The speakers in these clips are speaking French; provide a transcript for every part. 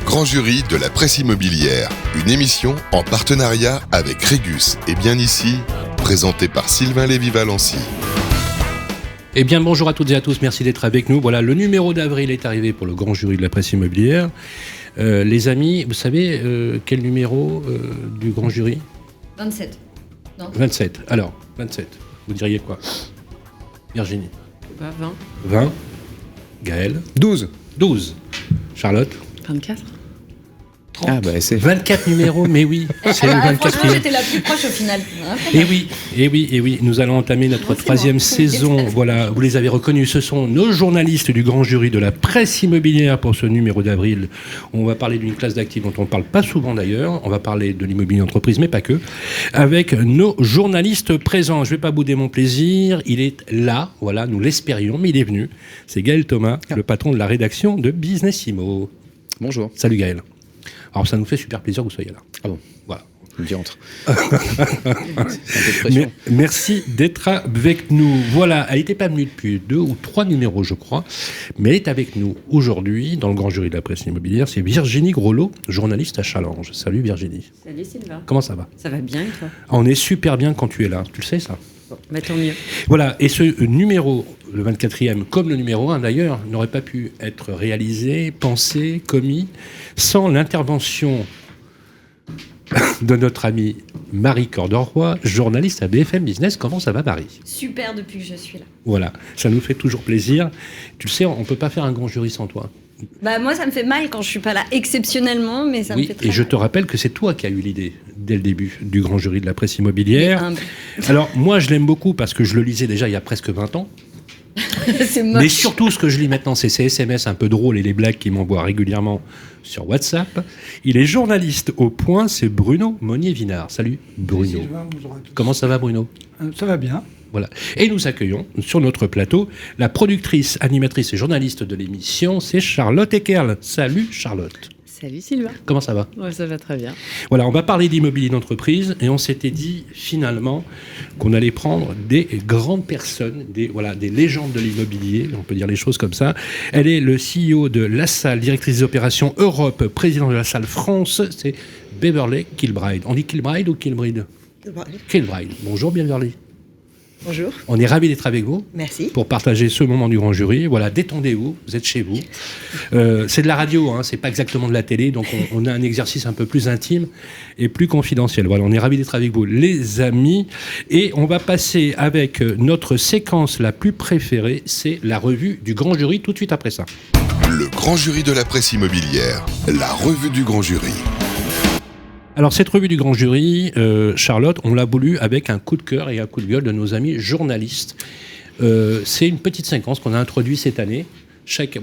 grand jury de la presse immobilière. Une émission en partenariat avec Régus et Bien Ici, présentée par Sylvain Lévy-Valency. Eh bien, bonjour à toutes et à tous, merci d'être avec nous. Voilà, le numéro d'avril est arrivé pour le grand jury de la presse immobilière. Les amis, vous savez quel numéro du grand jury ? 27. Non. 27. Alors, 27. Vous diriez quoi ? Virginie ? 20. 20. Gaël ? 12. 12. Charlotte ? 24. 30. Ah bah c'est 24 numéros, mais oui, c'est le 24e. Franchement, j'étais la plus proche au final. Et oui, nous allons entamer notre troisième saison. Voilà, vous les avez reconnus, ce sont nos journalistes du grand jury de la presse immobilière pour ce numéro d'avril. On va parler d'une classe d'actifs dont on ne parle pas souvent d'ailleurs. On va parler de l'immobilier d'entreprise, mais pas que, avec nos journalistes présents. Je ne vais pas bouder mon plaisir, il est là, voilà, nous l'espérions, mais il est venu. C'est Gaël Thomas, le patron de la rédaction de Business Immo. Bonjour. Salut Gaël. Alors ça nous fait super plaisir que vous soyez là. Ah bon ? Voilà. Je entre. Merci d'être avec nous. Voilà, elle n'était pas venue depuis 2 ou 3 numéros, je crois, mais elle est avec nous aujourd'hui dans le grand jury de la presse immobilière. C'est Virginie Grolot, journaliste à Challenge. Salut Virginie. Salut Sylvain. Comment ça va ? Ça va bien et toi ? On est super bien quand tu es là, tu le sais ça ? Bon, bah tant mieux. Voilà, et ce numéro, le 24e, comme le numéro 1 d'ailleurs, n'aurait pas pu être réalisé, pensé, commis, sans l'intervention de notre amie Marie Corderoy, journaliste à BFM Business. Comment ça va, Marie ? Super depuis que je suis là. Voilà, ça nous fait toujours plaisir. Tu le sais, on ne peut pas faire un grand jury sans toi. Bah moi ça me fait mal quand je suis pas là exceptionnellement, mais ça me fait très et je mal. te rappelle que c'est toi qui as eu l'idée dès le début du grand jury de la presse immobilière. Alors moi je l'aime beaucoup parce que je le lisais déjà il y a presque 20 ans. C'est moche. Mais surtout ce que je lis maintenant c'est ces SMS un peu drôles et les blagues qu'il m'envoie régulièrement sur WhatsApp. Il est journaliste au Point, c'est Bruno Monnier-Vinard. Salut Bruno. Sylvain, bonjour à tous. Comment ça va Bruno ? Ça va bien. Voilà. Et nous accueillons sur notre plateau la productrice, animatrice et journaliste de l'émission, c'est Charlotte Eckerl. Salut Charlotte. Salut Sylvain. Comment ça va ? Ouais, ça va très bien. Voilà, on va parler d'immobilier d'entreprise et on s'était dit finalement qu'on allait prendre des grandes personnes, des légendes de l'immobilier, on peut dire les choses comme ça. Elle est le CEO de La Salle, directrice des opérations Europe, président de La Salle France, c'est Beverly Kilbride. On dit Kilbride ou Kilbride ? Kilbride. Bonjour Beverly. Bonjour. On est ravis d'être avec vous. Merci. Pour partager ce moment du grand jury. Voilà, détendez-vous, vous êtes chez vous. C'est de la radio, hein, c'est pas exactement de la télé, donc on a un exercice un peu plus intime et plus confidentiel. Voilà, on est ravis d'être avec vous, les amis. Et on va passer avec notre séquence la plus préférée, c'est la revue du grand jury, tout de suite après ça. Le grand jury de la presse immobilière, la revue du grand jury. Alors cette revue du grand jury, Charlotte, on l'a voulu avec un coup de cœur et un coup de gueule de nos amis journalistes. C'est une petite séquence qu'on a introduite cette année. Chaque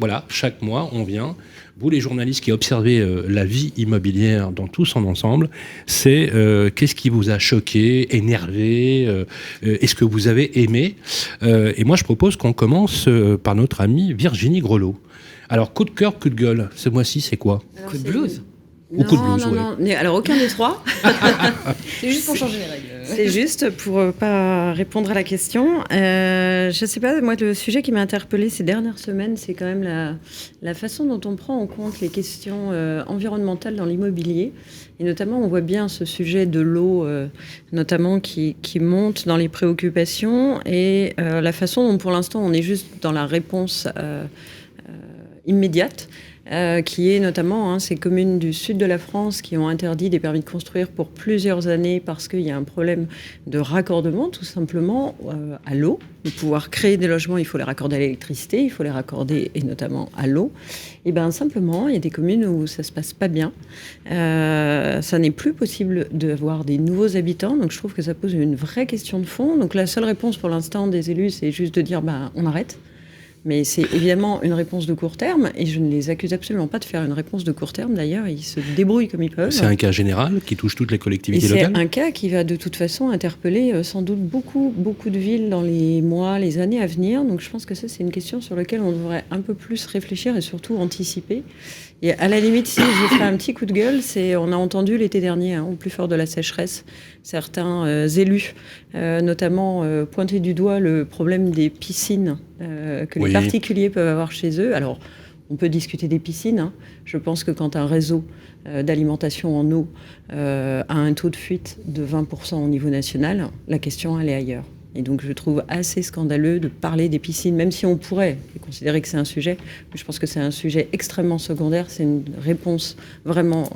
mois, on vient. Vous, les journalistes qui observez la vie immobilière dans tout son ensemble, c'est qu'est-ce qui vous a choqué, énervé, est-ce que vous avez aimé ? Et moi, je propose qu'on commence par notre amie Virginie Grolot. Alors, coup de cœur, coup de gueule, ce mois-ci, c'est quoi ? Coup de blues. Ou coup de blues, ouais. Non. Mais alors, aucun des trois. C'est juste pour changer les règles. C'est juste pour pas répondre à la question. Je sais pas, moi, le sujet qui m'a interpellée ces dernières semaines, c'est quand même la façon dont on prend en compte les questions environnementales dans l'immobilier. Et notamment, on voit bien ce sujet de l'eau, notamment qui monte dans les préoccupations. Et la façon dont, pour l'instant, on est juste dans la réponse immédiate. Qui est notamment ces communes du sud de la France qui ont interdit des permis de construire pour plusieurs années parce qu'il y a un problème de raccordement tout simplement à l'eau. Pour pouvoir créer des logements, il faut les raccorder à l'électricité, il faut les raccorder et notamment à l'eau. Et bien simplement, il y a des communes où ça se passe pas bien. Ça n'est plus possible d'avoir des nouveaux habitants, donc je trouve que ça pose une vraie question de fond. Donc la seule réponse pour l'instant des élus, c'est juste de dire on arrête. Mais c'est évidemment une réponse de court terme, et je ne les accuse absolument pas de faire une réponse de court terme. D'ailleurs, ils se débrouillent comme ils peuvent. C'est un cas général qui touche toutes les collectivités et locales. C'est un cas qui va de toute façon interpeller sans doute beaucoup de villes dans les mois, les années à venir. Donc je pense que ça, c'est une question sur laquelle on devrait un peu plus réfléchir et surtout anticiper. Et à la limite, si je ferai un petit coup de gueule, on a entendu l'été dernier, au plus fort de la sécheresse, certains élus, notamment pointer du doigt le problème des piscines que les particuliers peuvent avoir chez eux. Alors, On peut discuter des piscines, hein. Je pense que quand un réseau d'alimentation en eau a un taux de fuite de 20% au niveau national, la question, elle est ailleurs. Et donc, je trouve assez scandaleux de parler des piscines, même si on pourrait considérer que c'est un sujet. Mais je pense que c'est un sujet extrêmement secondaire. C'est une réponse vraiment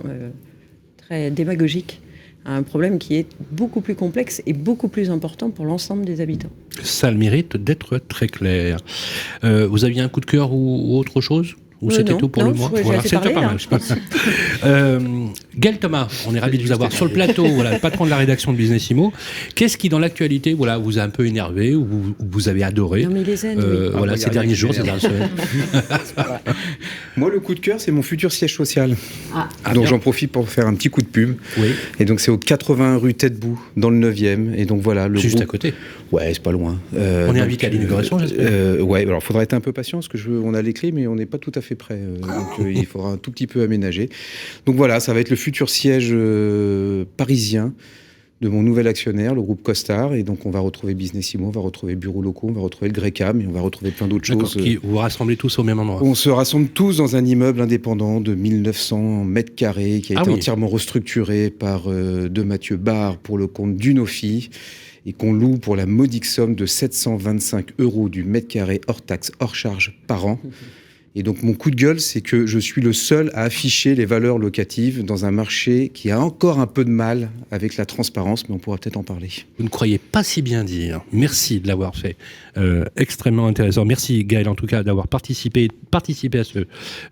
très démagogique à un problème qui est beaucoup plus complexe et beaucoup plus important pour l'ensemble des habitants. Ça a le mérite d'être très clair. Vous aviez un coup de cœur ou autre chose ? Ou c'était tout pour le mois? Voilà, c'était pas mal. Gaël Thomas, on est ravis de vous avoir sur le plateau, voilà, le patron de la rédaction de Businessimo. Qu'est-ce qui, dans l'actualité, voilà, vous a un peu énervé ou vous avez adoré? Non, mais les zen, oui. Voilà, ces derniers jours, ces dernières semaines. Moi, le coup de cœur, c'est mon futur siège social. Donc, bien. j'en profite pour faire un petit coup de pub. Oui. Et donc, c'est au 80 rue Tête-Bout, dans le 9e. Et donc, voilà. Juste groupe... à côté. Ouais, c'est pas loin. On est invité à l'inauguration, j'espère. Ouais, alors, il faudra être un peu patient parce on a les clés, mais on n'est pas tout à fait prêt. Donc, il faudra un tout petit peu aménager. Donc, voilà, ça va être le futur siège parisien de mon nouvel actionnaire, le groupe Costar. Et donc, on va retrouver Businessimo, on va retrouver Bureaux Locaux, on va retrouver le Grecam et on va retrouver plein d'autres choses. Vous vous rassemblez tous au même endroit? On se rassemble tous dans un immeuble indépendant de 1900 mètres carrés qui a été entièrement restructuré par de Mathieu Barre pour le compte d'Unofi et qu'on loue pour la modique somme de 725 € du mètre carré hors taxe, hors charge par an. Et donc, mon coup de gueule, c'est que je suis le seul à afficher les valeurs locatives dans un marché qui a encore un peu de mal avec la transparence, mais on pourra peut-être en parler. Vous ne croyez pas si bien dire. Merci de l'avoir fait. Extrêmement intéressant. Merci, Gaël, en tout cas, d'avoir participé à ce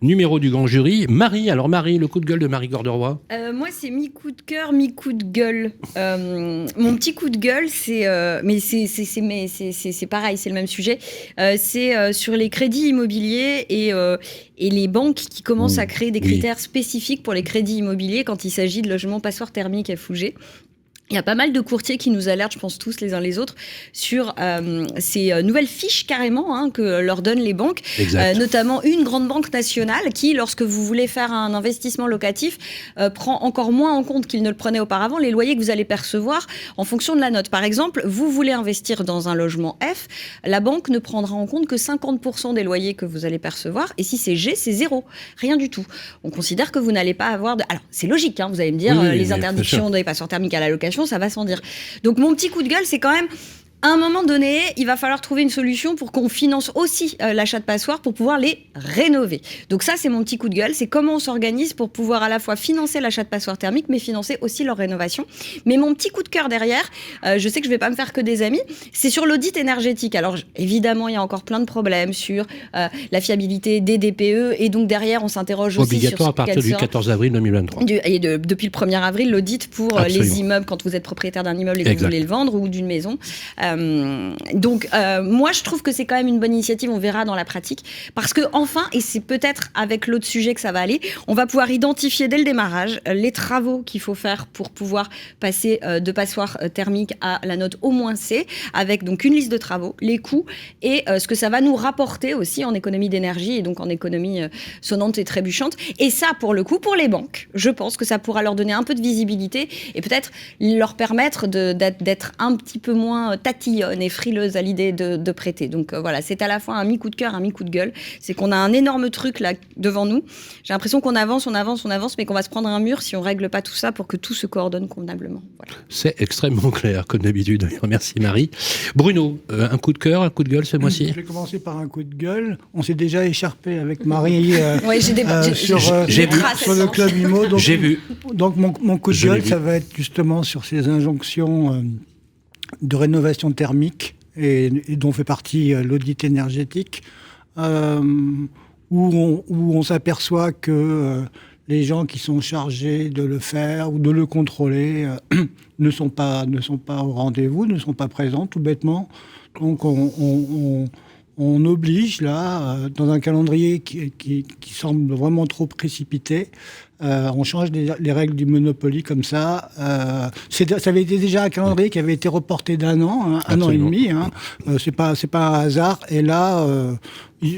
numéro du grand jury. Marie, le coup de gueule de Marie Gorderoy. Moi, c'est mi-coup de cœur, mi-coup de gueule. Mon petit coup de gueule, c'est pareil, c'est le même sujet. C'est sur les crédits immobiliers et les banques qui commencent à créer des critères spécifiques pour les crédits immobiliers quand il s'agit de logements passoires thermiques FOUG. Il y a pas mal de courtiers qui nous alertent, je pense tous les uns les autres, sur ces nouvelles fiches carrément que leur donnent les banques, notamment une grande banque nationale qui, lorsque vous voulez faire un investissement locatif, prend encore moins en compte qu'il ne le prenait auparavant les loyers que vous allez percevoir en fonction de la note. Par exemple, vous voulez investir dans un logement F, la banque ne prendra en compte que 50% des loyers que vous allez percevoir, et si c'est G, c'est 0, rien du tout. On considère que vous n'allez pas avoir de... Alors, c'est logique, vous allez me dire, les interdictions des passoires thermiques à la location, ça va sans dire. Donc mon petit coup de gueule, c'est quand même, à un moment donné, il va falloir trouver une solution pour qu'on finance aussi l'achat de passoires pour pouvoir les rénover. Donc ça, c'est mon petit coup de gueule, c'est comment on s'organise pour pouvoir à la fois financer l'achat de passoires thermiques, mais financer aussi leur rénovation. Mais mon petit coup de cœur derrière, je sais que je vais pas me faire que des amis, c'est sur l'audit énergétique. Alors évidemment, il y a encore plein de problèmes sur la fiabilité des DPE, et donc derrière, on s'interroge aussi sur obligatoire à partir du 14 avril 2023. Depuis le 1er avril, l'audit pour les immeubles, quand vous êtes propriétaire d'un immeuble et que vous voulez le vendre, ou d'une maison. Donc, moi, je trouve que c'est quand même une bonne initiative. On verra dans la pratique. Parce que, enfin, et c'est peut-être avec l'autre sujet que ça va aller, on va pouvoir identifier dès le démarrage les travaux qu'il faut faire pour pouvoir passer de passoire thermique à la note au moins C, avec donc une liste de travaux, les coûts et ce que ça va nous rapporter aussi en économie d'énergie et donc en économie sonnante et trébuchante. Et ça, pour le coup, pour les banques, je pense que ça pourra leur donner un peu de visibilité et peut-être leur permettre d'être un petit peu moins tatillonne et frileuse à l'idée de prêter. Donc voilà, c'est à la fois un mi-coup de cœur, un mi-coup de gueule. C'est qu'on a un énorme truc là devant nous. J'ai l'impression qu'on avance, mais qu'on va se prendre un mur si on règle pas tout ça pour que tout se coordonne convenablement. Voilà. C'est extrêmement clair, comme d'habitude. Merci Marie. Bruno, un coup de cœur, un coup de gueule ce mois-ci? Je vais commencer par un coup de gueule. On s'est déjà écharpé avec Marie sur le club IMO. Donc, j'ai vu. Donc mon coup de gueule, ça va être justement sur ces injonctions de rénovation thermique et dont fait partie l'audit énergétique, où on s'aperçoit que les gens qui sont chargés de le faire ou de le contrôler ne sont pas au rendez-vous, ne sont pas présents tout bêtement. Donc on oblige là, dans un calendrier qui semble vraiment trop précipité, on change les règles du Monopoly comme ça. Ça avait été déjà un calendrier qui avait été reporté d'un an, un an et demi. C'est pas un hasard. Et là,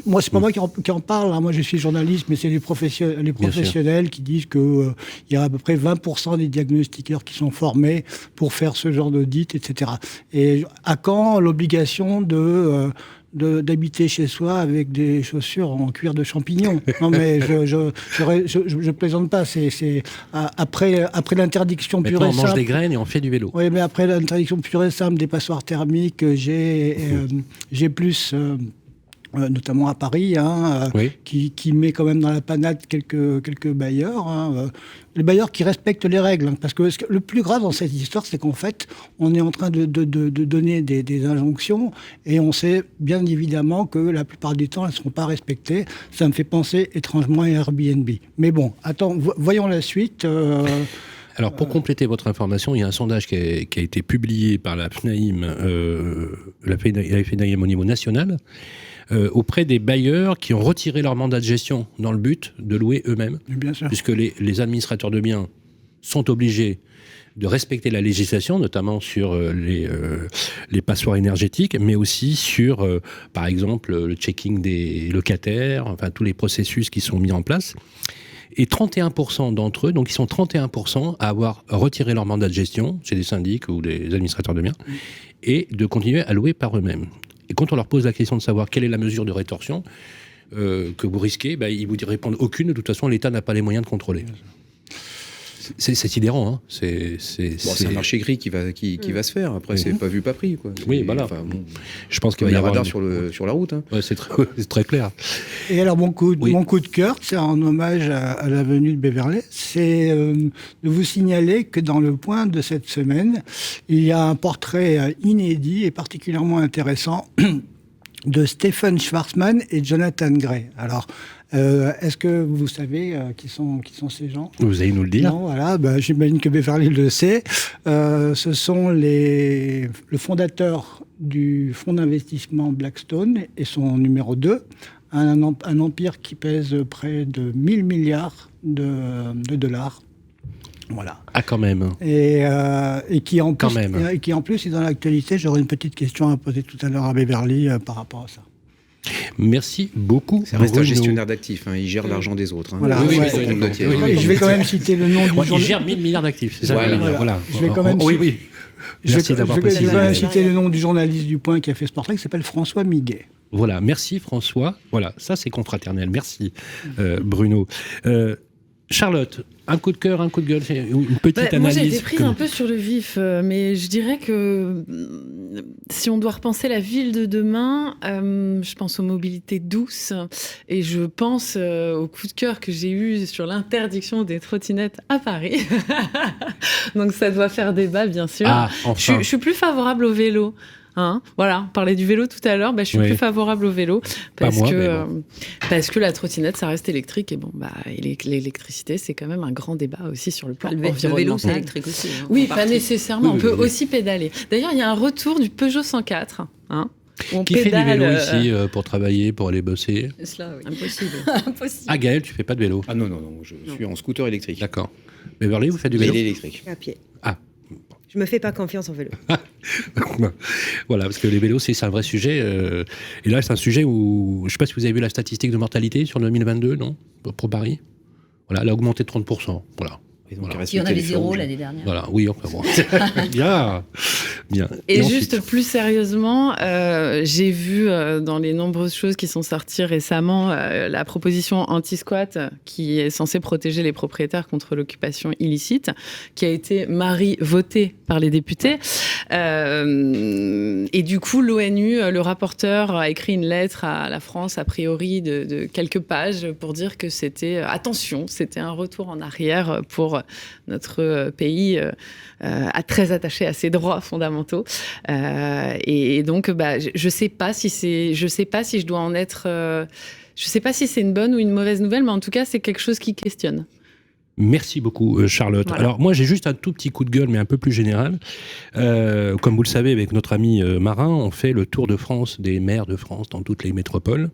moi, c'est pas moi qui en parle. Moi, je suis journaliste, mais c'est les professionnels qui disent que il y a à peu près 20% des diagnostiqueurs qui sont formés pour faire ce genre d'audit, etc. Et à quand l'obligation de d'habiter chez soi avec des chaussures en cuir de champignon. Non, mais je plaisante pas. C'est après l'interdiction pure et simple. On mange des graines et on fait du vélo. Oui, mais après l'interdiction pure et simple des passoires thermiques, j'ai plus... notamment à Paris, qui met quand même dans la panade quelques bailleurs. Les bailleurs qui respectent les règles. Parce que le plus grave dans cette histoire, c'est qu'en fait, on est en train de donner des injonctions et on sait bien évidemment que la plupart du temps, elles ne seront pas respectées. Ça me fait penser étrangement à Airbnb. Mais bon, attends, voyons la suite. Alors, pour compléter votre information, il y a un sondage qui a été publié par la FNAIM, la FNAIM au niveau national, auprès des bailleurs qui ont retiré leur mandat de gestion dans le but de louer eux-mêmes. Bien sûr. Puisque les administrateurs de biens sont obligés de respecter la législation, notamment sur les passoires énergétiques, mais aussi sur, par exemple, le checking des locataires, enfin tous les processus qui sont mis en place. Et 31% d'entre eux, donc ils sont 31% à avoir retiré leur mandat de gestion chez des syndics ou des administrateurs de biens, et de continuer à louer par eux-mêmes. Et quand on leur pose la question de savoir quelle est la mesure de rétorsion que vous risquez, ils vous répondent aucune. De toute façon, l'État n'a pas les moyens de contrôler. C'est sidérant. Hein. C'est un marché gris qui va se faire. Après, c'est pas vu, pas pris. Quoi. Oui, voilà. Je pense qu'il va y avoir un radar sur la route. Hein. Ouais, c'est très clair. Et alors, mon coup de cœur, c'est en hommage à l'avenue de Beverley, c'est de vous signaler que dans le Point de cette semaine, il y a un portrait inédit et particulièrement intéressant de Stephen Schwarzman et Jonathan Gray. Alors, est-ce que vous savez qui sont ces gens ? Vous allez nous le dire. Non, voilà, j'imagine que Beverly le sait. Ce sont le fondateur du fonds d'investissement Blackstone et son numéro 2, un empire qui pèse près de 1000 milliards de dollars. Voilà. Ah, quand même. Et qui en plus est dans l'actualité. J'aurais une petite question à poser tout à l'heure à Beverly par rapport à ça. Merci beaucoup. Ça reste un gestionnaire d'actifs. Il gère l'argent des autres. Voilà. Je vais quand même citer le nom du journaliste. Il gère 1000 milliards d'actifs. C'est ça. Voilà. Je vais quand même. Merci d'avoir précisé. Je vais citer le nom du journaliste du Point qui a fait ce portrait, qui s'appelle François Miguet. Voilà. Merci François. Voilà. Ça c'est confraternel. Merci Bruno. Charlotte, un coup de cœur, un coup de gueule, c'est une petite analyse. Moi, j'ai été prise un peu sur le vif, mais je dirais que si on doit repenser la ville de demain, je pense aux mobilités douces et je pense au coup de cœur que j'ai eu sur l'interdiction des trottinettes à Paris. Donc ça doit faire débat, bien sûr. Ah, enfin. Je suis plus favorable au vélo. Voilà, on parlait du vélo tout à l'heure, je suis plus favorable au vélo parce que la trottinette ça reste électrique et l'électricité c'est quand même un grand débat aussi sur le plan environnemental. Le vélo c'est électrique aussi. Oui, pas nécessairement, on peut aussi pédaler. D'ailleurs, il y a un retour du Peugeot 104. Qui fait du vélo ici pour travailler, pour aller bosser? Cela, oui. Impossible. Ah, Gaël, tu fais pas de vélo? Ah non, je suis en scooter électrique. D'accord. Beverly, vous faites du vélo? Électrique. À pied. Ah. Je me fais pas confiance en vélo. Voilà, parce que les vélos, c'est un vrai sujet. Et là, c'est un sujet où, je ne sais pas si vous avez vu la statistique de mortalité sur 2022, non? Pour Paris. Voilà, elle a augmenté de 30%. Voilà. Il y en avait 0 l'année dernière. Voilà, oui, enfin bon. Bien. Et juste plus sérieusement, j'ai vu dans les nombreuses choses qui sont sorties récemment la proposition anti-squat qui est censée protéger les propriétaires contre l'occupation illicite, qui a été votée par les députés. Et du coup, l'ONU, le rapporteur, a écrit une lettre à la France, a priori de quelques pages, pour dire que c'était un retour en arrière pour notre pays très attaché à ses droits fondamentaux. Et donc, je sais pas si je dois en être. Je sais pas si c'est une bonne ou une mauvaise nouvelle, mais en tout cas, c'est quelque chose qui questionne. Merci beaucoup, Charlotte. Voilà. Alors, moi, j'ai juste un tout petit coup de gueule, mais un peu plus général. Comme vous le savez, avec notre ami Marin, on fait le tour de France, des maires de France, dans toutes les métropoles.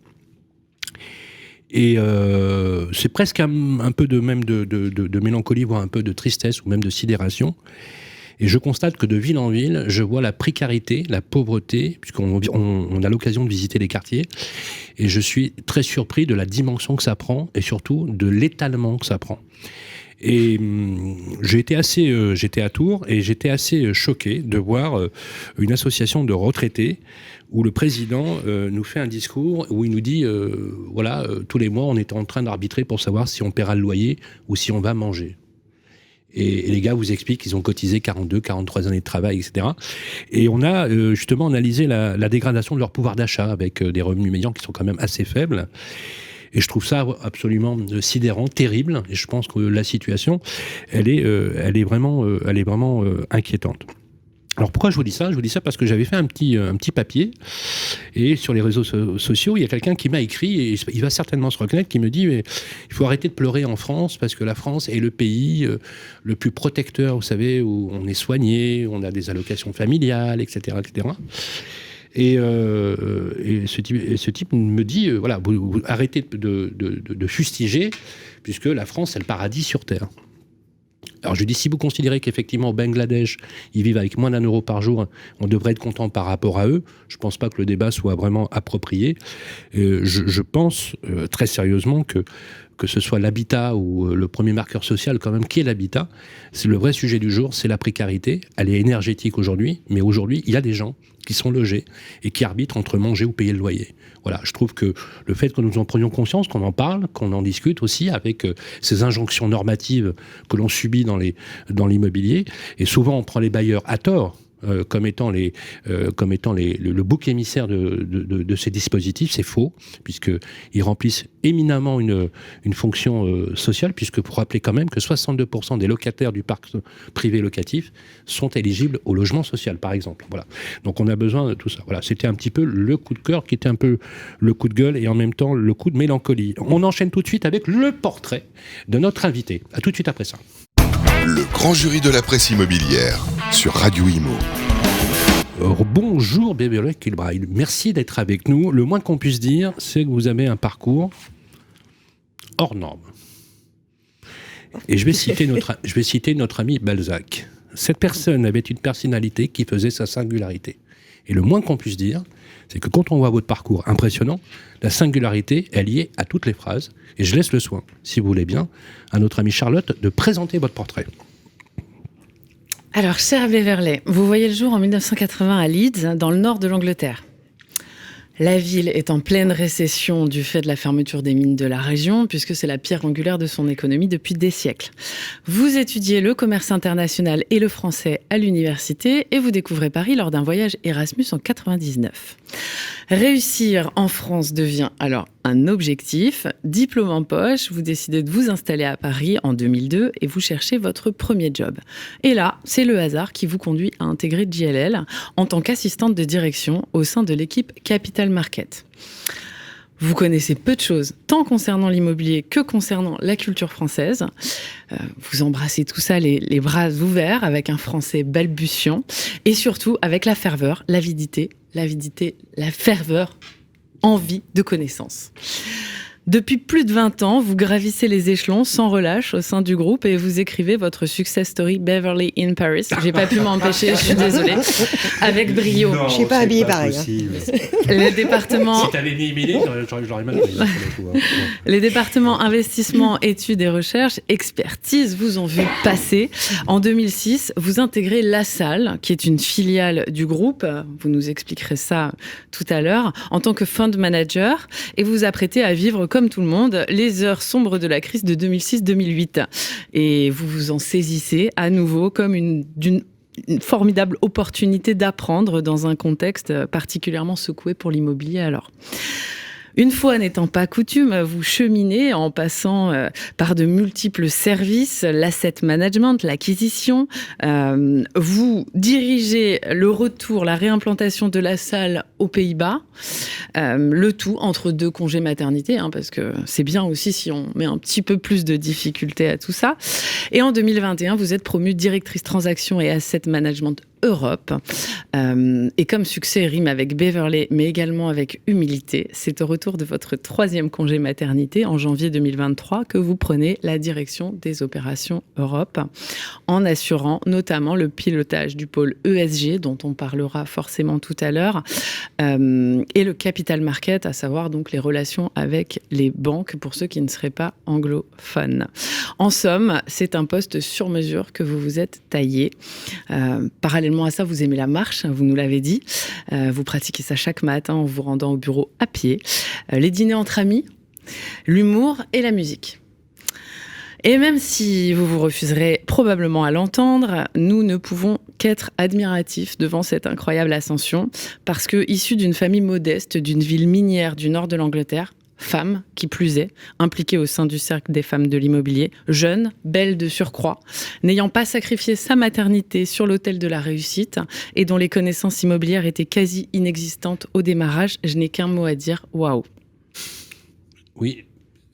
Et c'est presque un peu de mélancolie, voire un peu de tristesse, ou même de sidération. Et je constate que de ville en ville, je vois la précarité, la pauvreté, puisqu'on a l'occasion de visiter les quartiers. Et je suis très surpris de la dimension que ça prend, et surtout de l'étalement que ça prend. Et j'étais à Tours et j'étais assez choqué de voir une association de retraités où le président nous fait un discours où il nous dit tous les mois on est en train d'arbitrer pour savoir si on paiera le loyer ou si on va manger. Et les gars vous expliquent qu'ils ont cotisé 42, 43 années de travail, etc. Et on a justement analysé la dégradation de leur pouvoir d'achat avec des revenus médians qui sont quand même assez faibles. Et je trouve ça absolument sidérant, terrible. Et je pense que la situation, elle est vraiment inquiétante. Alors pourquoi je vous dis ça ? Je vous dis ça parce que j'avais fait un petit papier et sur les réseaux sociaux, il y a quelqu'un qui m'a écrit et il va certainement se reconnaître, qui me dit mais il faut arrêter de pleurer en France parce que la France est le pays le plus protecteur, vous savez, où on est soigné, on a des allocations familiales, etc., etc. Et ce type me dit vous arrêtez de fustiger puisque la France c'est le paradis sur terre. Alors je dis, si vous considérez qu'effectivement au Bangladesh, ils vivent avec moins d'€1 par jour, on devrait être content par rapport à eux, je ne pense pas que le débat soit vraiment approprié. Je pense très sérieusement que ce soit l'habitat ou le premier marqueur social quand même, qui est l'habitat, c'est le vrai sujet du jour, c'est la précarité. Elle est énergétique aujourd'hui, mais aujourd'hui, il y a des gens qui sont logés et qui arbitrent entre manger ou payer le loyer. Voilà, je trouve que le fait que nous en prenions conscience, qu'on en parle, qu'on en discute aussi avec ces injonctions normatives que l'on subit dans l'immobilier, et souvent on prend les bailleurs à tort, comme étant le bouc émissaire de ces dispositifs, c'est faux, puisqu'ils remplissent éminemment une fonction sociale, puisque pour rappeler quand même que 62% des locataires du parc privé locatif sont éligibles au logement social, par exemple. Voilà. Donc on a besoin de tout ça. Voilà. C'était un petit peu le coup de cœur qui était un peu le coup de gueule et en même temps le coup de mélancolie. On enchaîne tout de suite avec le portrait de notre invité. À tout de suite après ça. Le grand jury de la presse immobilière sur Radio Imo. Bonjour Beverly Kilbride, merci d'être avec nous. Le moins qu'on puisse dire, c'est que vous avez un parcours hors norme. Et je vais citer notre ami Balzac. Cette personne avait une personnalité qui faisait sa singularité. Et le moins qu'on puisse dire, c'est que quand on voit votre parcours impressionnant, la singularité est liée à toutes les phrases. Et je laisse le soin, si vous voulez bien, à notre amie Charlotte de présenter votre portrait. Alors, cher Beverly, vous voyez le jour en 1980 à Leeds, dans le nord de l'Angleterre. La ville est en pleine récession du fait de la fermeture des mines de la région, puisque c'est la pierre angulaire de son économie depuis des siècles. Vous étudiez le commerce international et le français à l'université et vous découvrez Paris lors d'un voyage Erasmus en 99. Réussir en France devient alors un objectif. Diplôme en poche, vous décidez de vous installer à Paris en 2002 et vous cherchez votre premier job. Et là, c'est le hasard qui vous conduit à intégrer JLL en tant qu'assistante de direction au sein de l'équipe Capital Market. Vous connaissez peu de choses, tant concernant l'immobilier que concernant la culture française. Vous embrassez tout ça les bras ouverts avec un français balbutiant et surtout avec la ferveur, l'avidité, la ferveur, envie de connaissance. Depuis plus de 20 ans, vous gravissez les échelons sans relâche au sein du groupe et vous écrivez votre success story Beverly in Paris. J'ai pas pu m'empêcher, je suis désolée. Avec brio. Je suis pas habillée pareil. Les départements... Si t'avais mis Émilie, j'aurais mal pris. Les départements investissement, études et recherche, expertise vous ont vu passer. En 2006, vous intégrez La Salle, qui est une filiale du groupe. Vous nous expliquerez ça tout à l'heure. En tant que fund manager, et vous vous apprêtez à vivre comme tout le monde, les heures sombres de la crise de 2006-2008. Et vous vous en saisissez à nouveau comme une formidable opportunité d'apprendre dans un contexte particulièrement secoué pour l'immobilier alors. Une fois n'étant pas coutume, vous cheminez en passant par de multiples services, l'asset management, l'acquisition. Vous dirigez le retour, la réimplantation de La Salle aux Pays-Bas. Le tout entre 2 congés maternité, parce que c'est bien aussi si on met un petit peu plus de difficulté à tout ça. Et en 2021, vous êtes promue directrice transactions et asset management Europe. Et comme succès rime avec Beverley, mais également avec humilité, c'est au retour de votre 3e congé maternité en janvier 2023 que vous prenez la direction des opérations Europe, en assurant notamment le pilotage du pôle ESG, dont on parlera forcément tout à l'heure, et le capital market, à savoir donc les relations avec les banques, pour ceux qui ne seraient pas anglophones. En somme, c'est un poste sur mesure que vous vous êtes taillé. Parallèlement à ça, vous aimez la marche, vous nous l'avez dit. Vous pratiquez ça chaque matin en vous rendant au bureau à pied. Les dîners entre amis, l'humour et la musique. Et même si vous vous refuserez probablement à l'entendre, nous ne pouvons qu'être admiratifs devant cette incroyable ascension, parce que, issu d'une famille modeste, d'une ville minière du nord de l'Angleterre, femme, qui plus est, impliquée au sein du cercle des femmes de l'immobilier, jeune, belle de surcroît, n'ayant pas sacrifié sa maternité sur l'autel de la réussite et dont les connaissances immobilières étaient quasi inexistantes au démarrage, je n'ai qu'un mot à dire, waouh. Oui,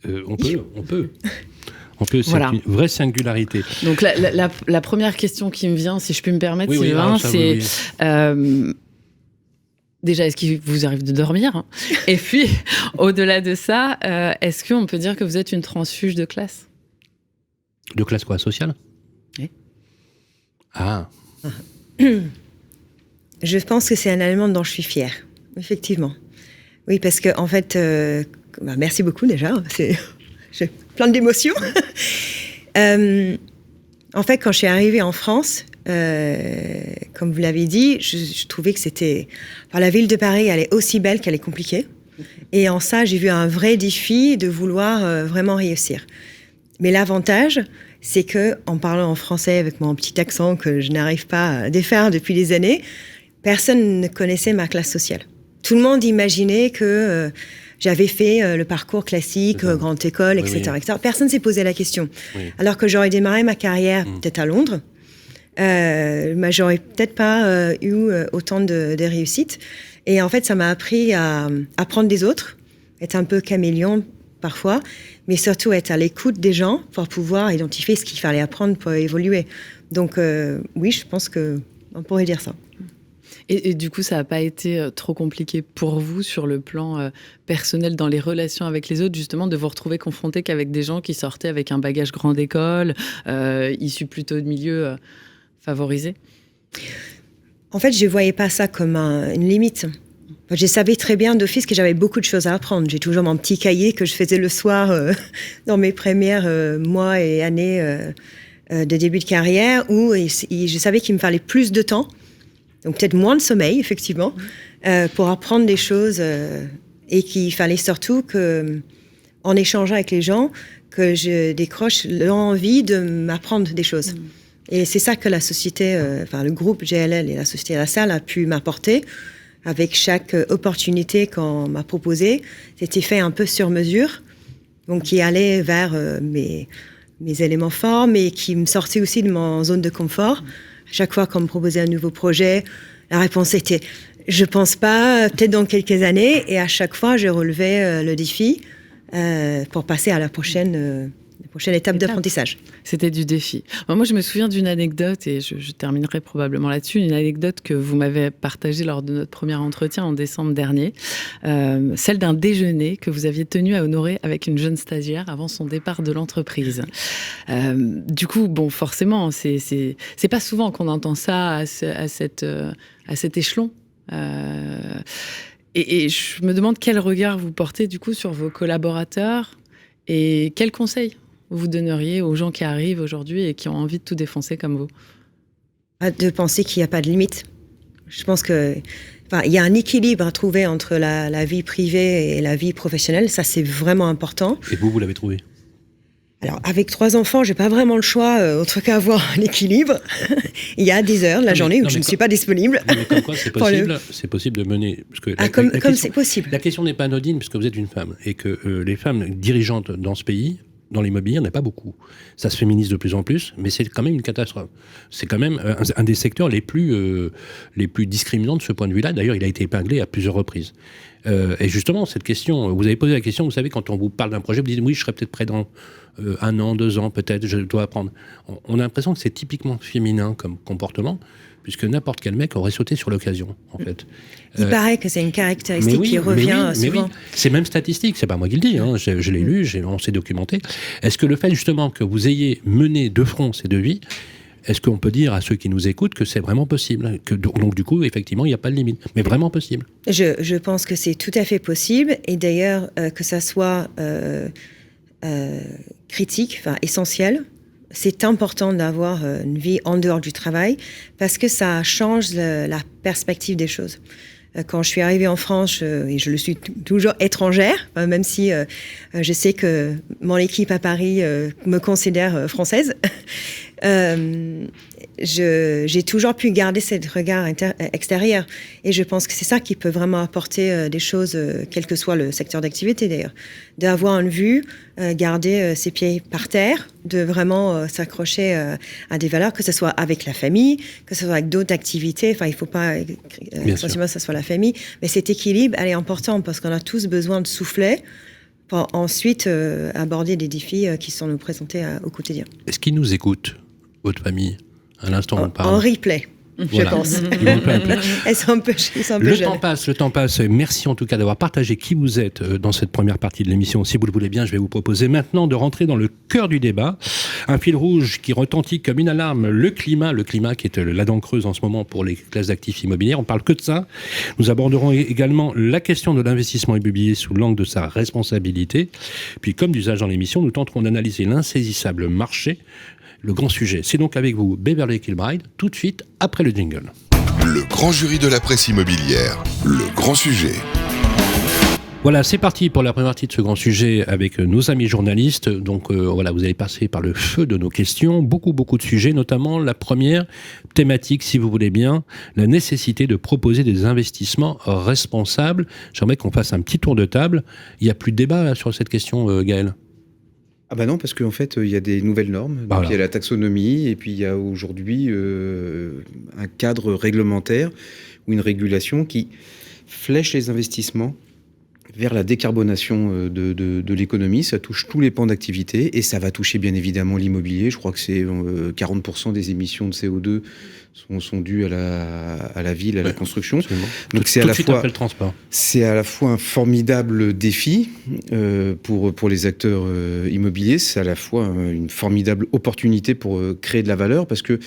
on peut. C'est voilà. Une vraie singularité. Donc la première question qui me vient, si je puis me permettre, Sylvain, c'est... Déjà, est-ce qu'il vous arrive de dormir ? Et puis, au-delà de ça, est-ce qu'on peut dire que vous êtes une transfuge de classe ? De classe quoi ? Sociale ? Oui. Ah. Je pense que c'est un élément dont je suis fière, effectivement. Oui, parce que en fait, merci beaucoup déjà. J'ai plein d'émotions. En fait, quand je suis arrivée en France, comme vous l'avez dit, je trouvais que c'était... Enfin, la ville de Paris, elle est aussi belle qu'elle est compliquée. Et en ça, j'ai vu un vrai défi de vouloir vraiment réussir. Mais l'avantage, c'est que, en parlant en français avec mon petit accent que je n'arrive pas à défaire depuis des années, personne ne connaissait ma classe sociale. Tout le monde imaginait que j'avais fait le parcours classique, grande école, etc., etc. Personne ne s'est posé la question. Oui. Alors que j'aurais démarré ma carrière peut-être à Londres, j'aurais peut-être pas eu autant de réussite. Et en fait, ça m'a appris à apprendre des autres, être un peu caméléon parfois, mais surtout être à l'écoute des gens pour pouvoir identifier ce qu'il fallait apprendre pour évoluer. Donc oui, je pense qu'on pourrait dire ça. Et du coup, ça n'a pas été trop compliqué pour vous sur le plan personnel dans les relations avec les autres, justement, de vous retrouver confronté qu'avec des gens qui sortaient avec un bagage grande école, issus plutôt de milieux favorisés ? En fait, je ne voyais pas ça comme une limite. Je savais très bien d'office que j'avais beaucoup de choses à apprendre. J'ai toujours mon petit cahier que je faisais le soir dans mes premiers mois et années de début de carrière, où je savais qu'il me fallait plus de temps. Donc peut-être moins de sommeil, effectivement, pour apprendre des choses et qu'il fallait surtout qu'en échangeant avec les gens, que je décroche l'envie de m'apprendre des choses. Et c'est ça que la société, le groupe GLL et la société La Salle a pu m'apporter avec chaque opportunité qu'on m'a proposée. C'était fait un peu sur mesure, donc qui allait vers mes éléments forts, mais qui me sortait aussi de mon zone de confort. Chaque fois qu'on me proposait un nouveau projet, la réponse était « je pense pas, peut-être dans quelques années ». Et à chaque fois, je relevais le défi pour passer à la prochaine étape d'apprentissage. C'était du défi. Moi, je me souviens d'une anecdote, et je terminerai probablement là-dessus, une anecdote que vous m'avez partagée lors de notre premier entretien en décembre dernier, celle d'un déjeuner que vous aviez tenu à honorer avec une jeune stagiaire avant son départ de l'entreprise. Du coup, bon, forcément, c'est pas souvent qu'on entend ça à cet échelon. Et je me demande quel regard vous portez du coup sur vos collaborateurs et quels conseils vous donneriez aux gens qui arrivent aujourd'hui et qui ont envie de tout défoncer comme vous ? De penser qu'il n'y a pas de limite. Je pense qu'il y a un équilibre à trouver entre la vie privée et la vie professionnelle. Ça, c'est vraiment important. Et vous l'avez trouvé ? Alors, avec 3 enfants, j'ai pas vraiment le choix, autre qu'avoir un équilibre. Il y a des heures de la journée où je ne suis pas disponible. Mais comme quoi, c'est possible de mener... Parce que comme c'est possible. La question n'est pas anodine, puisque vous êtes une femme, et que les femmes dirigeantes dans ce pays, dans l'immobilier, il n'y en a pas beaucoup. Ça se féminise de plus en plus, mais c'est quand même une catastrophe. C'est quand même un des secteurs les plus discriminants de ce point de vue-là. D'ailleurs, il a été épinglé à plusieurs reprises. Et justement, cette question, vous avez posé la question, vous savez, quand on vous parle d'un projet, vous dites oui, je serai peut-être prêt dans 1 an, 2 ans, peut-être, je dois apprendre. On a l'impression que c'est typiquement féminin comme comportement, puisque n'importe quel mec aurait sauté sur l'occasion, en fait. Il paraît que c'est une caractéristique qui revient souvent. C'est même statistique, c'est pas moi qui le dis, hein. Je l'ai lu, on s'est documenté. Est-ce que le fait justement que vous ayez mené de front ces 2 vies, est-ce qu'on peut dire à ceux qui nous écoutent que c'est vraiment possible, donc du coup, effectivement, il n'y a pas de limite, mais vraiment possible? Je pense que c'est tout à fait possible, et d'ailleurs, que ça soit critique, enfin essentiel, c'est important d'avoir une vie en dehors du travail, parce que ça change la perspective des choses. Quand je suis arrivée en France, et je le suis toujours étrangère, même si je sais que mon équipe à Paris me considère française, j'ai toujours pu garder ce regard extérieur. Et je pense que c'est ça qui peut vraiment apporter des choses, quel que soit le secteur d'activité d'ailleurs. D'avoir une vue, garder ses pieds par terre, de vraiment s'accrocher à des valeurs, que ce soit avec la famille, que ce soit avec d'autres activités. Enfin, il ne faut pas essentiellement que ce soit la famille. Mais cet équilibre, elle est importante parce qu'on a tous besoin de souffler pour ensuite aborder des défis qui sont nous présentés au quotidien. Est-ce qu'ils nous écoutent, votre famille, à l'instant où on parle? En replay. Voilà. Je pense. Elles sont un peu jeunes. Le temps passe. Merci en tout cas d'avoir partagé qui vous êtes dans cette première partie de l'émission. Si vous le voulez bien, je vais vous proposer maintenant de rentrer dans le cœur du débat. Un fil rouge qui retentit comme une alarme, le climat qui est la dent creuse en ce moment pour les classes d'actifs immobiliers. On parle que de ça. Nous aborderons également la question de l'investissement immobilier sous l'angle de sa responsabilité. Puis comme d'usage dans l'émission, nous tenterons d'analyser l'insaisissable marché. Le grand sujet, c'est donc avec vous, Beverly Kilbride, tout de suite après le jingle. Le grand jury de la presse immobilière, le grand sujet. Voilà, c'est parti pour la première partie de ce grand sujet avec nos amis journalistes. Donc voilà, vous allez passer par le feu de nos questions, beaucoup de sujets, notamment la première thématique, si vous voulez bien, la nécessité de proposer des investissements responsables. J'aimerais qu'on fasse un petit tour de table. Il n'y a plus de débat là, sur cette question, Gaël? Ah bah non, parce qu'en fait, il y a des nouvelles normes. Donc voilà. Il y a la taxonomie, et puis il y a aujourd'hui un cadre réglementaire ou une régulation qui flèche les investissements vers la décarbonation de l'économie. Ça touche tous les pans d'activité, et ça va toucher bien évidemment l'immobilier. Je crois que c'est 40% des émissions de CO2 sont dues à la ville, à la construction. Absolument. Donc c'est après le transport. C'est à la fois un formidable défi pour les acteurs immobiliers, c'est à la fois une formidable opportunité pour créer de la valeur, parce que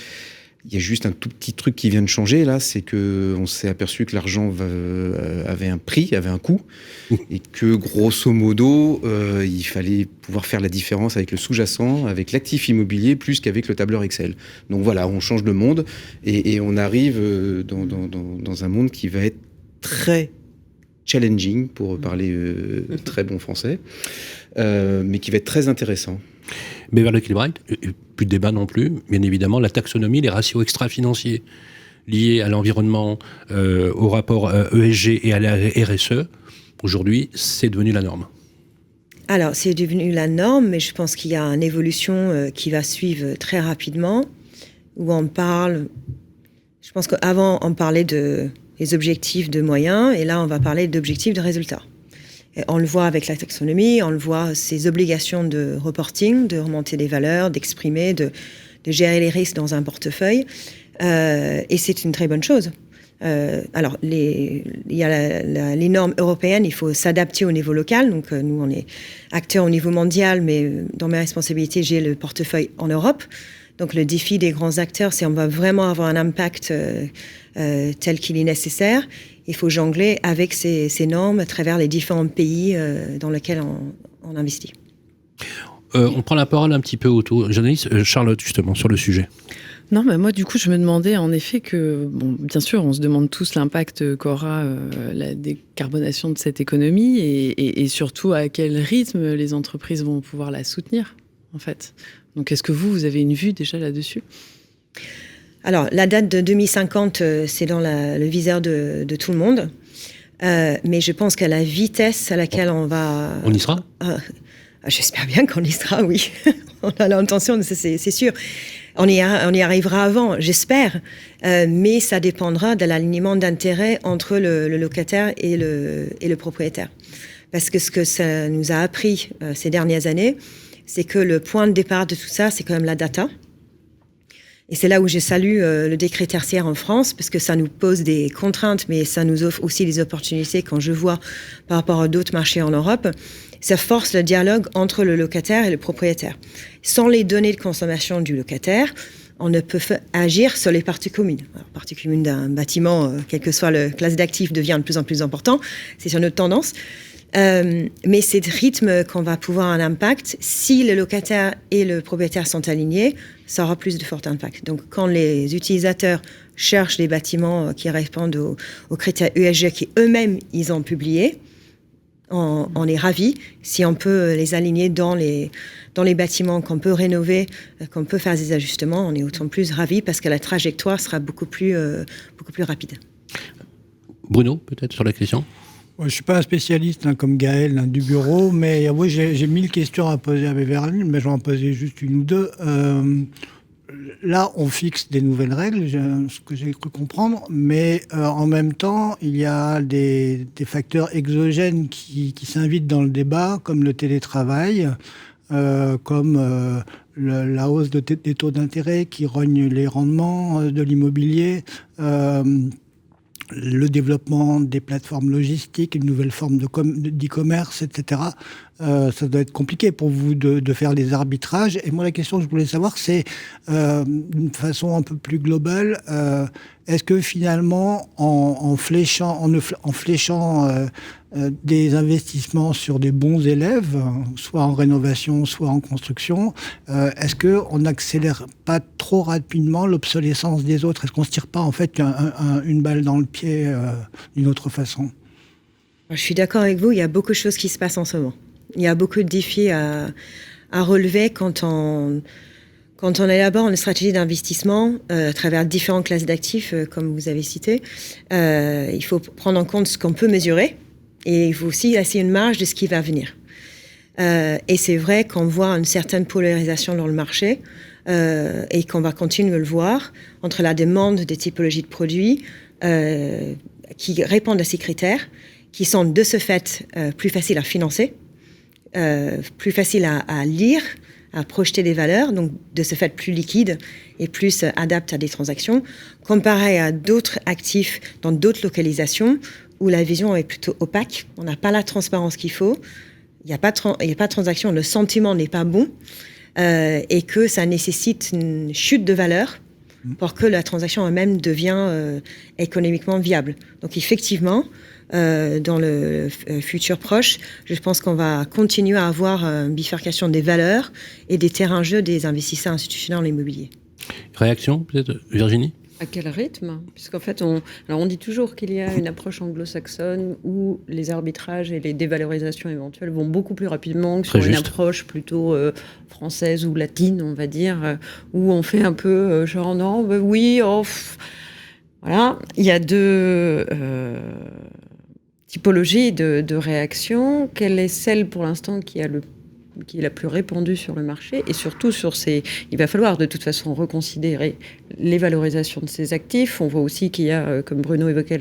il y a juste un tout petit truc qui vient de changer là, c'est que on s'est aperçu que l'argent avait un prix, avait un coût, et que grosso modo, il fallait pouvoir faire la différence avec le sous-jacent, avec l'actif immobilier, plus qu'avec le tableur Excel. Donc voilà, on change de monde, et on arrive dans un monde qui va être très challenging, pour parler très bon français, mais qui va être très intéressant. Beverly Kilbride, plus de débat non plus, bien évidemment, la taxonomie, les ratios extra-financiers liés à l'environnement, au rapport ESG et à la RSE, aujourd'hui, c'est devenu la norme. Alors, c'est devenu la norme, mais je pense qu'il y a une évolution qui va suivre très rapidement, où on parle... Je pense qu'avant, on parlait des objectifs de moyens, et là, on va parler d'objectifs de résultats. Et on le voit avec la taxonomie, on le voit, ces obligations de reporting, de remonter des valeurs, d'exprimer, de gérer les risques dans un portefeuille. Et c'est une très bonne chose. Alors, il y a les normes européennes, il faut s'adapter au niveau local. Donc, nous, on est acteurs au niveau mondial, mais dans mes responsabilités, j'ai le portefeuille en Europe. Donc, le défi des grands acteurs, c'est on va vraiment avoir un impact tel qu'il est nécessaire. Il faut jongler avec ces normes à travers les différents pays dans lesquels on investit. On prend la parole un petit peu autour. Journaliste Charlotte, justement, sur le sujet. Non, mais moi, du coup, je me demandais en effet que, bon, bien sûr, on se demande tous l'impact qu'aura la décarbonation de cette économie et surtout à quel rythme les entreprises vont pouvoir la soutenir, en fait. Donc, est-ce que vous avez une vue déjà là-dessus ? Alors, la date de 2050, c'est dans le viseur de tout le monde. Mais je pense qu'à la vitesse à laquelle on va... On y sera ? J'espère bien qu'on y sera, oui. On a l'intention, c'est sûr. On y arrivera avant, j'espère, mais ça dépendra de l'alignement d'intérêts entre le locataire et le propriétaire. Parce que ce que ça nous a appris ces dernières années, c'est que le point de départ de tout ça, c'est quand même la data. Et c'est là où je salue le décret tertiaire en France, parce que ça nous pose des contraintes, mais ça nous offre aussi des opportunités quand je vois par rapport à d'autres marchés en Europe. Ça force le dialogue entre le locataire et le propriétaire. Sans les données de consommation du locataire, on ne peut agir sur les parties communes. Alors, partie commune d'un bâtiment, quelle que soit la classe d'actifs, devient de plus en plus important. C'est sur notre tendance. Mais c'est le rythme qu'on va pouvoir avoir un impact. Si le locataire et le propriétaire sont alignés, ça aura plus de fort impact. Donc, quand les utilisateurs cherchent des bâtiments qui répondent aux critères ESG qui eux-mêmes, ils ont publiés, on est ravis. Si on peut les aligner dans les bâtiments qu'on peut rénover, qu'on peut faire des ajustements, on est autant plus ravis parce que la trajectoire sera beaucoup plus rapide. Bruno, peut-être sur la question ? Je ne suis pas un spécialiste comme Gaël du bureau, mais oui, j'ai 1000 questions à poser à Beverly, mais je vais en poser juste une ou deux. Là, on fixe des nouvelles règles, ce que j'ai cru comprendre, mais en même temps, il y a des facteurs exogènes qui s'invitent dans le débat, comme le télétravail, comme la hausse des taux d'intérêt qui rogne les rendements de l'immobilier, le développement des plateformes logistiques, une nouvelle forme d'e-commerce, etc. Ça doit être compliqué pour vous de faire des arbitrages. Et moi, la question que je voulais savoir, c'est d'une façon un peu plus globale, est-ce que finalement, en fléchant des investissements sur des bons élèves, soit en rénovation, soit en construction, est-ce qu'on n'accélère pas trop rapidement l'obsolescence des autres ? Est-ce qu'on ne se tire pas en fait une balle dans le pied d'une autre façon ? Je suis d'accord avec vous, il y a beaucoup de choses qui se passent en ce moment. Il y a beaucoup de défis à relever quand on élabore une stratégie d'investissement à travers différentes classes d'actifs, comme vous avez cité. Il faut prendre en compte ce qu'on peut mesurer et il faut aussi laisser une marge de ce qui va venir. Et c'est vrai qu'on voit une certaine polarisation dans le marché et qu'on va continuer à le voir entre la demande des typologies de produits qui répondent à ces critères, qui sont de ce fait plus faciles à financer, plus faciles à lire, à projeter des valeurs, donc de ce fait plus liquides et plus adaptes à des transactions, comparé à d'autres actifs dans d'autres localisations où la vision est plutôt opaque, on n'a pas la transparence qu'il faut, il n'y a pas de transaction, le sentiment n'est pas bon, et que ça nécessite une chute de valeur pour que la transaction elle-même devienne économiquement viable. Donc effectivement, dans le futur proche, je pense qu'on va continuer à avoir une bifurcation des valeurs et des terrains de jeu des investisseurs institutionnels en immobilier. Réaction, peut-être, Virginie ? À quel rythme ? Puisqu'en fait, on dit toujours qu'il y a une approche anglo-saxonne où les arbitrages et les dévalorisations éventuelles vont beaucoup plus rapidement que sur une approche plutôt française ou latine, on va dire, où on fait un peu genre non, bah oui, voilà. Il y a deux typologies de réactions. Quelle est celle pour l'instant qui est la plus répandue sur le marché, et surtout il va falloir de toute façon reconsidérer les valorisations de ces actifs. On voit aussi qu'il y a, comme Bruno évoquait,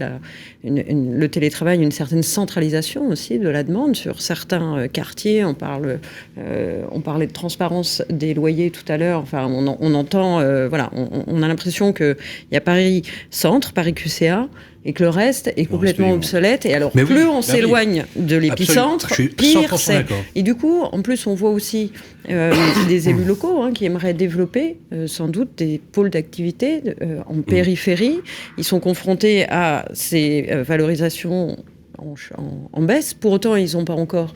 le télétravail, une certaine centralisation aussi de la demande sur certains quartiers. On parlait de transparence des loyers tout à l'heure. Enfin, on entend, voilà, on a l'impression qu'il y a Paris Centre, Paris QCA, et que le reste est complètement obsolète. Et alors, on s'éloigne de l'épicentre, pire c'est. Et du coup, en plus, on voit aussi des élus locaux qui aimeraient développer sans doute des pôles d'activité en périphérie. Ils sont confrontés à ces valorisations en baisse. Pour autant, ils n'ont pas encore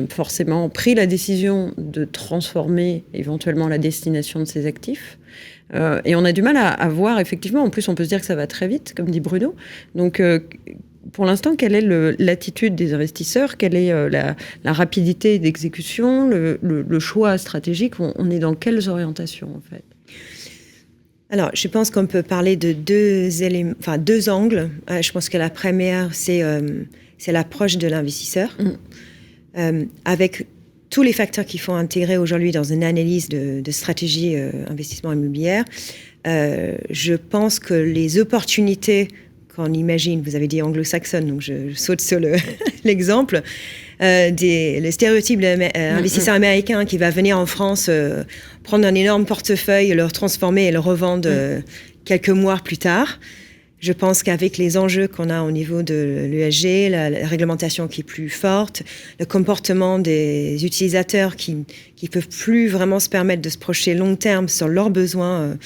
forcément pris la décision de transformer éventuellement la destination de ces actifs. Et on a du mal à voir, effectivement. En plus, on peut se dire que ça va très vite, comme dit Bruno. Donc, pour l'instant, quelle est l'attitude des investisseurs ? Quelle est la rapidité d'exécution, le choix stratégique ? On est dans quelles orientations, en fait ? Alors, je pense qu'on peut parler de deux angles. Je pense que la première, c'est l'approche de l'investisseur, avec tous les facteurs qu'il faut intégrer aujourd'hui dans une analyse de stratégie investissement immobilière, je pense que les opportunités qu'on imagine, vous avez dit anglo-saxonne, donc je saute sur l'exemple, le stéréotype de l'investisseur américain qui va venir en France, prendre un énorme portefeuille, le transformer et le revendre quelques mois plus tard. Je pense qu'avec les enjeux qu'on a au niveau de l'ESG, la réglementation qui est plus forte, le comportement des utilisateurs qui peuvent plus vraiment se permettre de se projeter long terme sur leurs besoins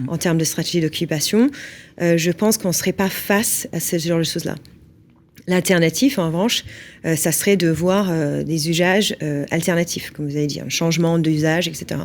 en termes de stratégie d'occupation, je pense qu'on ne serait pas face à ce genre de choses-là. L'alternative, en revanche, ça serait de voir des usages alternatifs, comme vous avez dit, un changement d'usage, etc.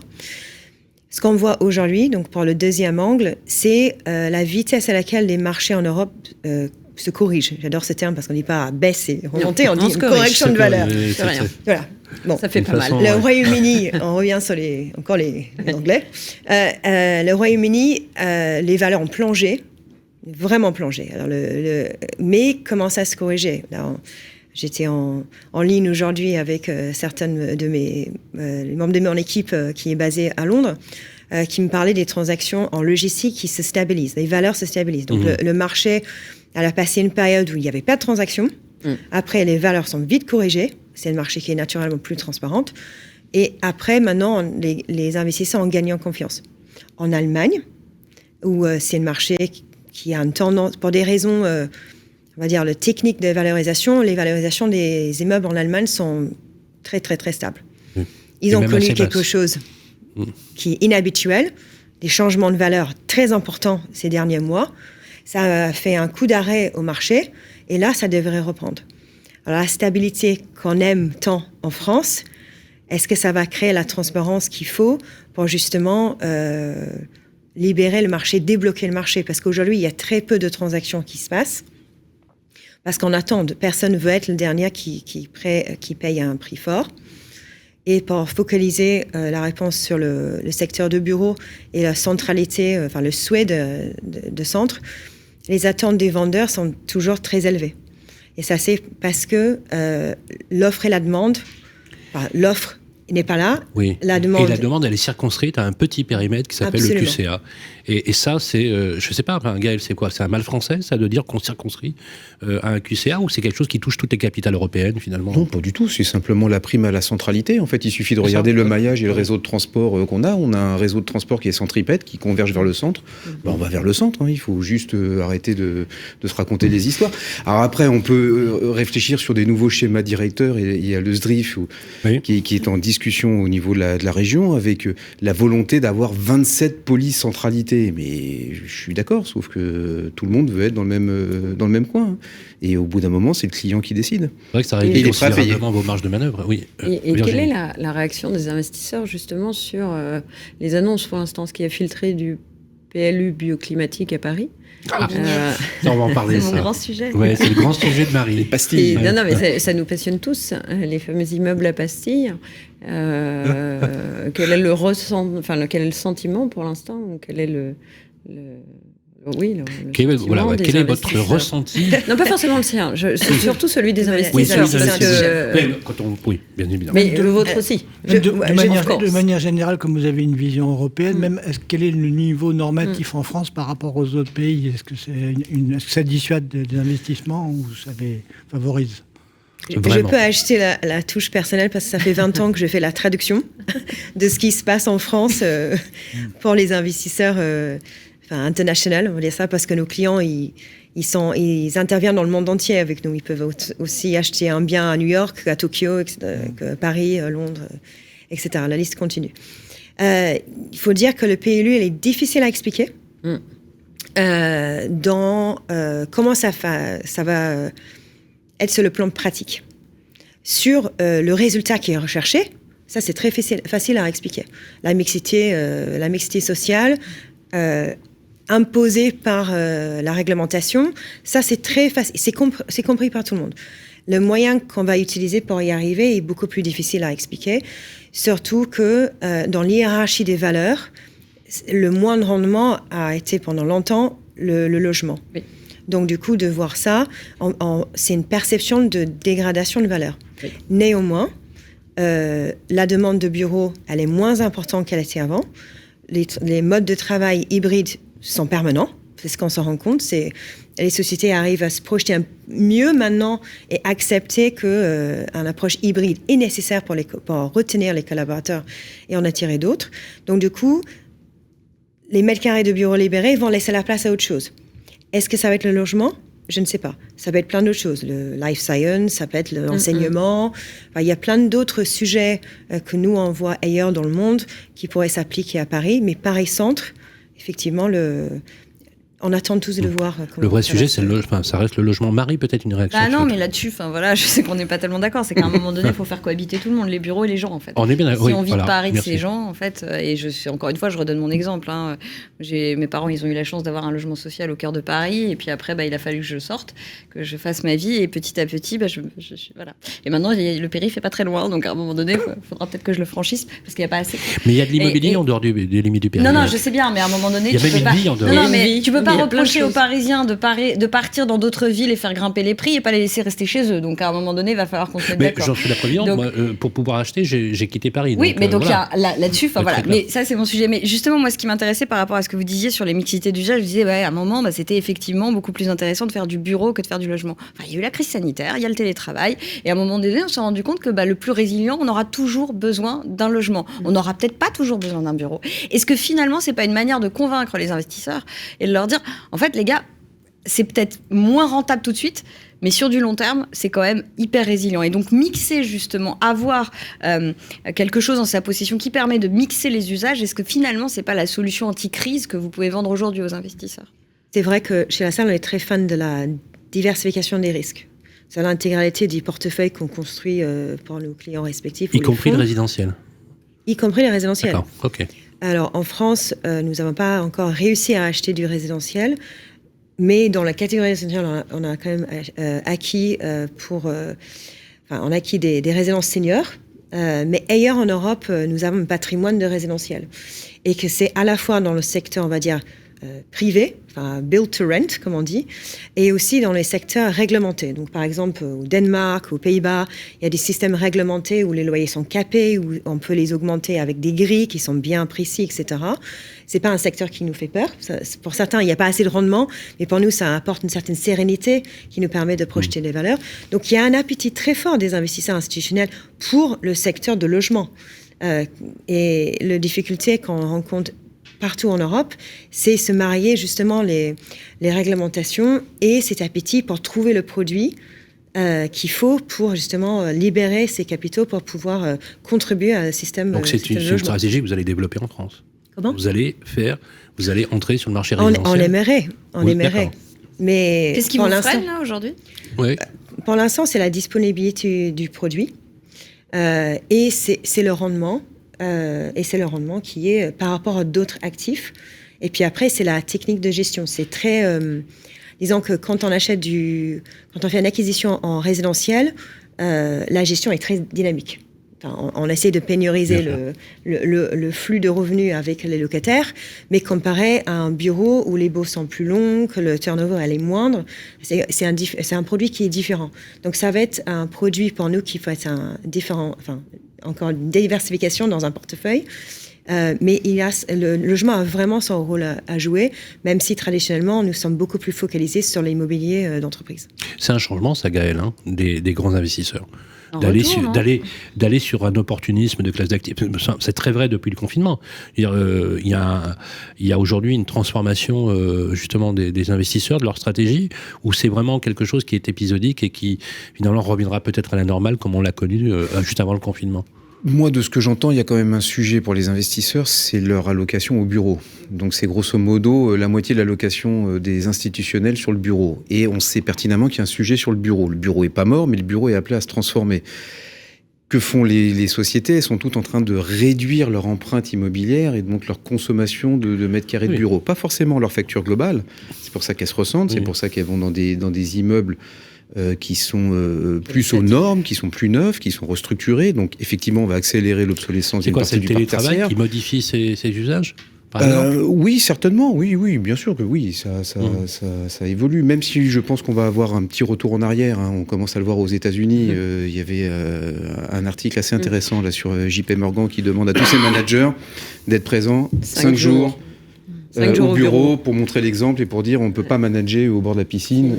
Ce qu'on voit aujourd'hui, donc pour le deuxième angle, c'est la vitesse à laquelle les marchés en Europe se corrigent. J'adore ce terme parce qu'on ne dit pas baisse et remonter, on dit une correction de valeur. C'est rien. Voilà. Bon. Ça fait pas mal. Le Royaume-Uni, on revient sur les Anglais. Le Royaume-Uni, les valeurs ont plongé, vraiment plongé. Alors mais commence à se corriger. Alors, j'étais en ligne aujourd'hui avec certaines de les membres de mon équipe qui est basée à Londres, qui me parlaient des transactions en logistique qui se stabilisent, les valeurs se stabilisent. Donc le marché, elle a passé une période où il n'y avait pas de transactions. Après, les valeurs sont vite corrigées. C'est un marché qui est naturellement plus transparent. Et après, maintenant, les investisseurs ont gagné en confiance. En Allemagne, où c'est un marché qui a une tendance, pour des raisons... on va dire, le technique de valorisation, les valorisations des immeubles en Allemagne sont très, très, très stables. Ils ont connu quelque chose qui est inhabituel, des changements de valeur très importants ces derniers mois. Ça a fait un coup d'arrêt au marché, et là, ça devrait reprendre. Alors, la stabilité qu'on aime tant en France, est-ce que ça va créer la transparence qu'il faut pour justement libérer le marché, débloquer le marché? Parce qu'aujourd'hui, il y a très peu de transactions qui se passent. Parce qu'on attend, personne ne veut être le dernier qui paye un prix fort. Et pour focaliser la réponse sur le secteur de bureau et la centralité, enfin le souhait de centre, les attentes des vendeurs sont toujours très élevées. Et ça, c'est parce que l'offre et la demande, enfin, l'offre n'est pas là. Oui. La demande, elle est circonscrite à un petit périmètre qui s'appelle le QCA. Et ça, c'est, je sais pas, Gaël, c'est quoi? C'est un mal français, ça, de dire qu'on circonscrit à un QCA, ou c'est quelque chose qui touche toutes les capitales européennes, finalement? Non, pas du tout. C'est simplement la prime à la centralité. En fait, il suffit de regarder le maillage et le réseau de transport qu'on a. On a un réseau de transport qui est centripète, qui converge vers le centre. Ben, on va vers le centre. Hein. Il faut juste arrêter de se raconter des histoires. Alors après, on peut réfléchir sur des nouveaux schémas directeurs. Et il y a le SDRIF qui est en discussion au niveau de la région, avec la volonté d'avoir 27 polices centralités. Mais je suis d'accord, sauf que tout le monde veut être dans le même coin. Hein. Et au bout d'un moment, c'est le client qui décide. C'est vrai que ça réduit considérablement vos marges de manœuvre. Oui. Et quelle est la réaction des investisseurs justement sur les annonces pour l'instant, ce qui a filtré du PLU bioclimatique à Paris? On va en parler. C'est mon grand sujet. Ouais, c'est le grand sujet de Marie. Les pastilles. Non, mais ça nous passionne tous, les fameux immeubles à pastilles. Quel est le sentiment pour l'instant? Quel est quel est votre ressenti? Non, pas forcément le sien. C'est surtout celui des investisseurs. Oui, bien évidemment. Mais le vôtre aussi. De manière générale, comme vous avez une vision européenne, même quel est le niveau normatif en France par rapport aux autres pays? Est-ce que ça dissuade des investissements ou ça les favorise? Je peux acheter la touche personnelle parce que ça fait 20 ans que je fais la traduction de ce qui se passe en France pour les investisseurs internationaux, on va dire ça, parce que nos clients, ils interviennent dans le monde entier avec nous. Ils peuvent aussi acheter un bien à New York, à Tokyo, Paris, Londres, etc. La liste continue. Il faut dire que le PLU, il est difficile à expliquer. Comment ça va être sur le plan pratique. Sur le résultat qui est recherché, ça c'est très facile à expliquer. La mixité sociale imposée par la réglementation, ça c'est très facile, c'est compris par tout le monde. Le moyen qu'on va utiliser pour y arriver est beaucoup plus difficile à expliquer, surtout que dans l'hiérarchie des valeurs, le moindre rendement a été pendant longtemps le logement. Oui. Donc, du coup, de voir ça, c'est une perception de dégradation de valeur. Oui. Néanmoins, il faut dire que le PLU, il est difficile à expliquer sur le plan pratique. Sur le résultat qui est recherché, ça, c'est très facile à expliquer. La mixité sociale imposée par la réglementation, ça, c'est très facile à expliquer. la demande de bureaux, elle est moins importante qu'elle était avant. Les modes de travail hybrides sont permanents. C'est ce qu'on se rend compte. Les sociétés arrivent à se projeter mieux maintenant et accepter qu'une approche hybride est nécessaire pour retenir les collaborateurs et en attirer d'autres. Donc du coup, les mètres carrés de bureaux libérés vont laisser la place à autre chose. Est-ce que ça va être le logement ? Je ne sais pas. Ça peut être plein d'autres choses. Le life science, ça peut être l'enseignement. Enfin, il y a plein d'autres sujets que nous, on voit ailleurs dans le monde qui pourraient s'appliquer à Paris. Mais Paris-Centre, effectivement, on attend tous de voir. Le vrai sujet, ça reste le logement. Marie, peut-être une réaction. Ah non, mais là-dessus, je sais qu'on n'est pas tellement d'accord. C'est qu'à un moment donné, il faut faire cohabiter tout le monde, les bureaux et les gens, en fait. On est bien. Si on vit de Paris de ces gens, en fait, et encore une fois, je redonne mon exemple. Mes parents, ils ont eu la chance d'avoir un logement social au cœur de Paris, et puis après, il a fallu que je sorte, que je fasse ma vie, et petit à petit, voilà. Et maintenant, le périph' est pas très loin, donc à un moment donné, il faudra peut-être que je le franchisse, parce qu'il n'y a pas assez. Mais il y a de l'immobilier en dehors des limites du périph'. Non, je sais bien, mais à un moment donné, il y a même une vie en dehors. Non, mais tu peux pas reprocher aux Parisiens de partir dans d'autres villes et faire grimper les prix et pas les laisser rester chez eux. Donc à un moment donné, il va falloir qu'on se mette d'accord. J'en suis la première. Moi, pour pouvoir acheter, j'ai quitté Paris. Oui, mais donc voilà. il y a là-dessus, voilà. Mais ça, c'est mon sujet. Mais justement, moi, ce qui m'intéressait par rapport à ce que vous disiez sur les mixités d'usage, je disais, à un moment, c'était effectivement beaucoup plus intéressant de faire du bureau que de faire du logement. Enfin, il y a eu la crise sanitaire, il y a le télétravail, et à un moment donné, on s'est rendu compte que le plus résilient, on aura toujours besoin d'un logement. On n'aura peut-être pas toujours besoin d'un bureau. Est-ce que finalement, c'est pas une manière de convaincre les investisseurs et de leur dire, en fait, les gars, c'est peut-être moins rentable tout de suite, mais sur du long terme, c'est quand même hyper résilient. Et donc, mixer justement, avoir quelque chose en sa possession qui permet de mixer les usages, est-ce que finalement, c'est pas la solution anti-crise que vous pouvez vendre aujourd'hui aux investisseurs ? C'est vrai que chez LaSalle, on est très fan de la diversification des risques. C'est l'intégralité du portefeuille qu'on construit pour nos clients respectifs. Y compris le résidentiel. Y compris les résidentiels. D'accord, ok. Alors, en France, nous n'avons pas encore réussi à acheter du résidentiel. Mais dans la catégorie résidentielle, on a quand même acquis on a acquis des résidences seniors. Mais ailleurs en Europe, nous avons un patrimoine de résidentiel. Et que c'est à la fois dans le secteur, on va dire, privé, build to rent, comme on dit, et aussi dans les secteurs réglementés. Donc, par exemple, au Danemark, aux Pays-Bas, il y a des systèmes réglementés où les loyers sont capés, où on peut les augmenter avec des grilles qui sont bien précis, etc. C'est pas un secteur qui nous fait peur. Pour certains, il n'y a pas assez de rendement, mais pour nous, ça apporte une certaine sérénité qui nous permet de projeter les valeurs. Donc, il y a un appétit très fort des investisseurs institutionnels pour le secteur de logement. Et la difficulté qu'on rencontre partout en Europe, c'est se marier justement les réglementations et cet appétit pour trouver le produit qu'il faut pour justement libérer ces capitaux pour pouvoir contribuer à un système. Donc c'est une stratégie que vous allez développer en France. Comment ? Vous allez entrer sur le marché résidentiel. On aimerait. Mais qu'est-ce qui vous freine là aujourd'hui ? Oui. Pour l'instant, c'est la disponibilité du produit et c'est le rendement. Et c'est le rendement qui est par rapport à d'autres actifs. Et puis après, c'est la technique de gestion. C'est très... disons que quand on fait une acquisition en résidentiel, la gestion est très dynamique. Enfin, on essaie de pénuriser le flux de revenus avec les locataires, mais comparé à un bureau où les baux sont plus longs, que le turnover elle est moindre, c'est un produit qui est différent. Donc ça va être un produit pour nous qui faut être encore une diversification dans un portefeuille. Mais le logement a vraiment son rôle à jouer, même si traditionnellement, nous sommes beaucoup plus focalisés sur l'immobilier d'entreprise. C'est un changement, ça, Gaël, des grands investisseurs. D'aller sur un opportunisme de classe d'actifs. C'est très vrai depuis le confinement. Il y a aujourd'hui une transformation justement des investisseurs, de leur stratégie, où c'est vraiment quelque chose qui est épisodique et qui finalement reviendra peut-être à la normale comme on l'a connu juste avant le confinement. Moi, de ce que j'entends, il y a quand même un sujet pour les investisseurs, c'est leur allocation au bureau. Donc c'est grosso modo la moitié de l'allocation des institutionnels sur le bureau. Et on sait pertinemment qu'il y a un sujet sur le bureau. Le bureau n'est pas mort, mais le bureau est appelé à se transformer. Que font les sociétés ? Elles sont toutes en train de réduire leur empreinte immobilière et donc leur consommation de mètres carrés de bureau. Pas forcément leur facture globale, c'est pour ça qu'elles se ressentent, c'est pour ça qu'elles vont dans des immeubles qui sont plus aux normes, qui sont plus neufs, qui sont restructurés. Donc effectivement, on va accélérer l'obsolescence d'une partie du parc tertiaire. C'est quoi, c'est le télétravail qui modifie ces usages ? par exemple? Oui, certainement. Oui, bien sûr que oui. Ça évolue. Même si je pense qu'on va avoir un petit retour en arrière. Hein. On commence à le voir aux États-Unis. Il y avait un article assez intéressant là sur JP Morgan qui demande à tous ses managers d'être présents 5 jours. Au bureau pour montrer l'exemple et pour dire on ne peut pas manager au bord de la piscine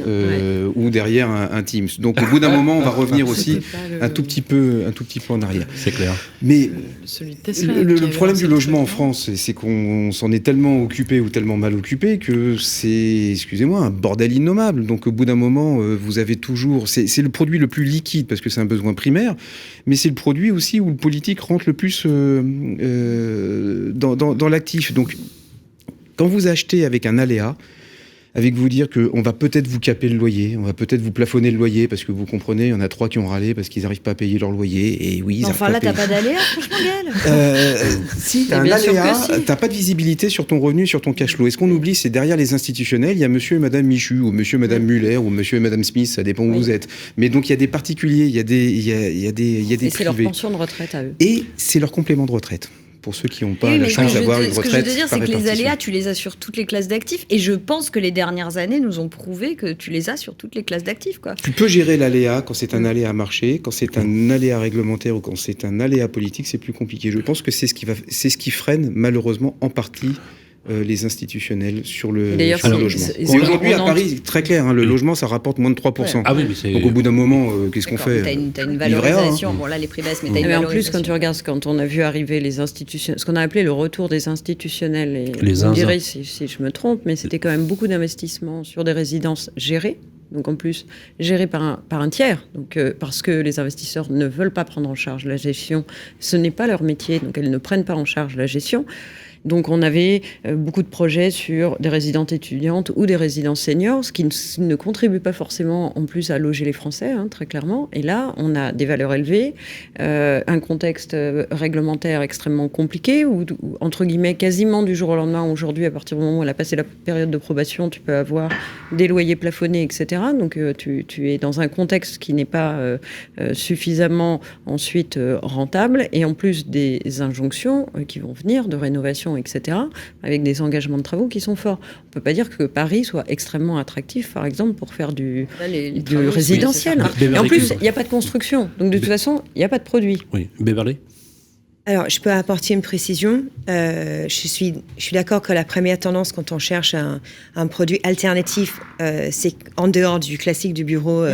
ou derrière un Teams. Donc au bout d'un moment, on va revenir aussi un tout petit peu en arrière. C'est clair. Mais le problème du logement en France, c'est qu'on s'en est tellement occupé ou tellement mal occupé que c'est, excusez-moi, un bordel innommable. Donc au bout d'un moment, vous avez toujours... C'est le produit le plus liquide parce que c'est un besoin primaire, mais c'est le produit aussi où le politique rentre le plus dans l'actif. Donc quand vous achetez avec un aléa, avec vous dire qu'on va peut-être vous caper le loyer, on va peut-être vous plafonner le loyer, parce que vous comprenez, il y en a 3 qui ont râlé parce qu'ils n'arrivent pas à payer leur loyer, et oui, ils enfin là, t'as pas d'aléa, franchement, Gaël. Si, t'as un aléa, t'as pas de visibilité sur ton revenu, sur ton cash flow. Et ce qu'on oublie, c'est derrière les institutionnels, il y a monsieur et madame Michu, ou monsieur et madame Muller, ou monsieur et madame Smith, ça dépend où vous êtes. Mais donc il y a des particuliers, il y a des privés. C'est leur pension de retraite à eux. Et c'est leur complément de retraite. Pour ceux qui n'ont pas la chance d'avoir une retraite. Ce que je veux te dire, c'est que les aléas, tu les as sur toutes les classes d'actifs. Et je pense que les dernières années nous ont prouvé que tu les as sur toutes les classes d'actifs, quoi. Tu peux gérer l'aléa quand c'est un aléa marché, quand c'est un aléa réglementaire ou quand c'est un aléa politique, c'est plus compliqué. Je pense que c'est ce qui freine malheureusement en partie les institutionnels sur le logement. Et aujourd'hui, à Paris, très clair, hein, le logement, ça rapporte moins de 3%. Ah oui, mais c'est... Donc au bout d'un moment, qu'est-ce qu'on fait? T'as une valorisation. Bon, là, les prix baissent, mais t'as une valorisation. En plus, quand tu regardes, quand on a vu arriver les institutionnels, ce qu'on a appelé le retour des institutionnels, et on dirait si je me trompe, mais c'était quand même beaucoup d'investissements sur des résidences gérées. Donc en plus, gérées par un tiers, donc, parce que les investisseurs ne veulent pas prendre en charge la gestion. Ce n'est pas leur métier, donc elles ne prennent pas en charge la gestion. Donc on avait beaucoup de projets sur des résidentes étudiantes ou des résidences seniors, ce qui ne contribue pas forcément en plus à loger les Français, hein, très clairement. Et là, on a des valeurs élevées, un contexte réglementaire extrêmement compliqué, où entre guillemets, quasiment du jour au lendemain, aujourd'hui, à partir du moment où elle a passé la période de probation, tu peux avoir des loyers plafonnés, etc. Donc tu es dans un contexte qui n'est pas suffisamment ensuite rentable, et en plus des injonctions qui vont venir de rénovation, etc., avec des engagements de travaux qui sont forts. On ne peut pas dire que Paris soit extrêmement attractif, par exemple, pour faire du résidentiel. Et en plus, il n'y a pas de construction. Donc, de toute façon, il n'y a pas de produit. Oui. Beverly ? Alors, je peux apporter une précision. Je suis d'accord que la première tendance, quand on cherche un produit alternatif, c'est en dehors du classique du bureau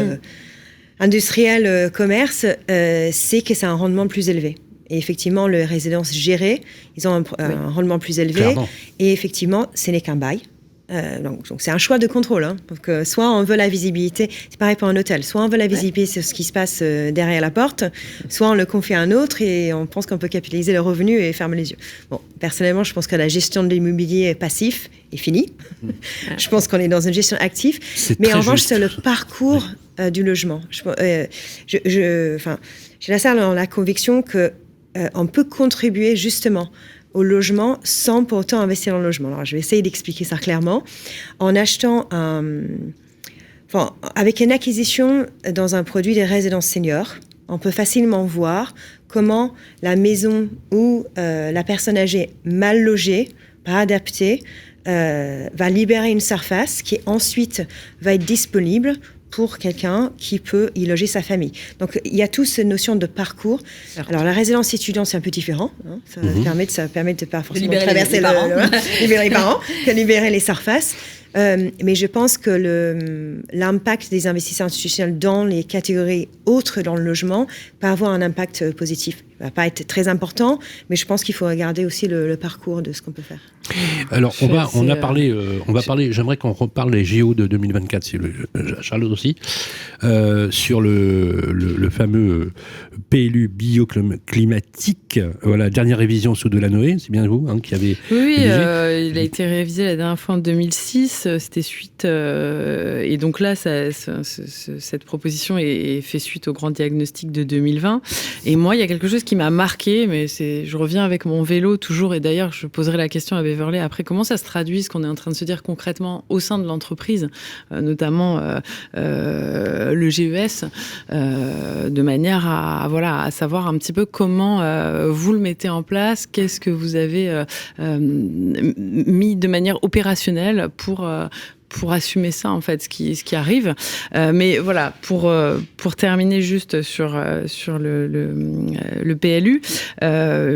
industriel commerce, c'est que c'est un rendement plus élevé. Et effectivement, les résidences gérées, ils ont un rendement plus élevé. Clairement. Et effectivement, ce n'est qu'un bail. Donc c'est un choix de contrôle. Hein. Donc, soit on veut la visibilité, c'est pareil pour un hôtel, soit on veut la visibilité sur ce qui se passe derrière la porte, soit on le confie à un autre et on pense qu'on peut capitaliser le revenu et fermer les yeux. Bon, personnellement, je pense que la gestion de l'immobilier passif est finie. Je pense qu'on est dans une gestion active. Mais en revanche, c'est le parcours du logement. J'ai la conviction que on peut contribuer justement au logement sans pour autant investir dans le logement. Alors, je vais essayer d'expliquer ça clairement. En achetant avec une acquisition dans un produit des résidences seniors, on peut facilement voir comment la maison ou la personne âgée mal logée, pas adaptée, va libérer une surface qui ensuite va être disponible pour quelqu'un qui peut y loger sa famille. Donc, il y a toute cette notion de parcours. Alors, la résidence étudiante, c'est un peu différent. Hein. Ça permet de pas forcément traverser libérer les parents, que libérer les surfaces. Mais je pense que l'impact des investisseurs institutionnels dans les catégories autres dans le logement peut avoir un impact positif. Il ne va pas être très important, mais je pense qu'il faut regarder aussi le parcours de ce qu'on peut faire. Alors, on va parler, j'aimerais qu'on reparle des JO de 2024, c'est Charlotte aussi, sur le fameux PLU bioclimatique, voilà, dernière révision sous Delanoë, c'est bien vous qui avez il a été révisé la dernière fois en 2006, c'était suite, et donc là, cette proposition est fait suite au grand diagnostic de 2020, et moi, il y a quelque chose qui qui m'a marqué, mais je reviens avec mon vélo toujours, et d'ailleurs je poserai la question à Beverley après, comment ça se traduit, ce qu'on est en train de se dire concrètement au sein de l'entreprise, notamment le GES, de manière à savoir un petit peu comment vous le mettez en place, qu'est-ce que vous avez mis de manière opérationnelle pour assumer ça, en fait, ce qui arrive. Mais voilà, pour terminer juste sur le PLU,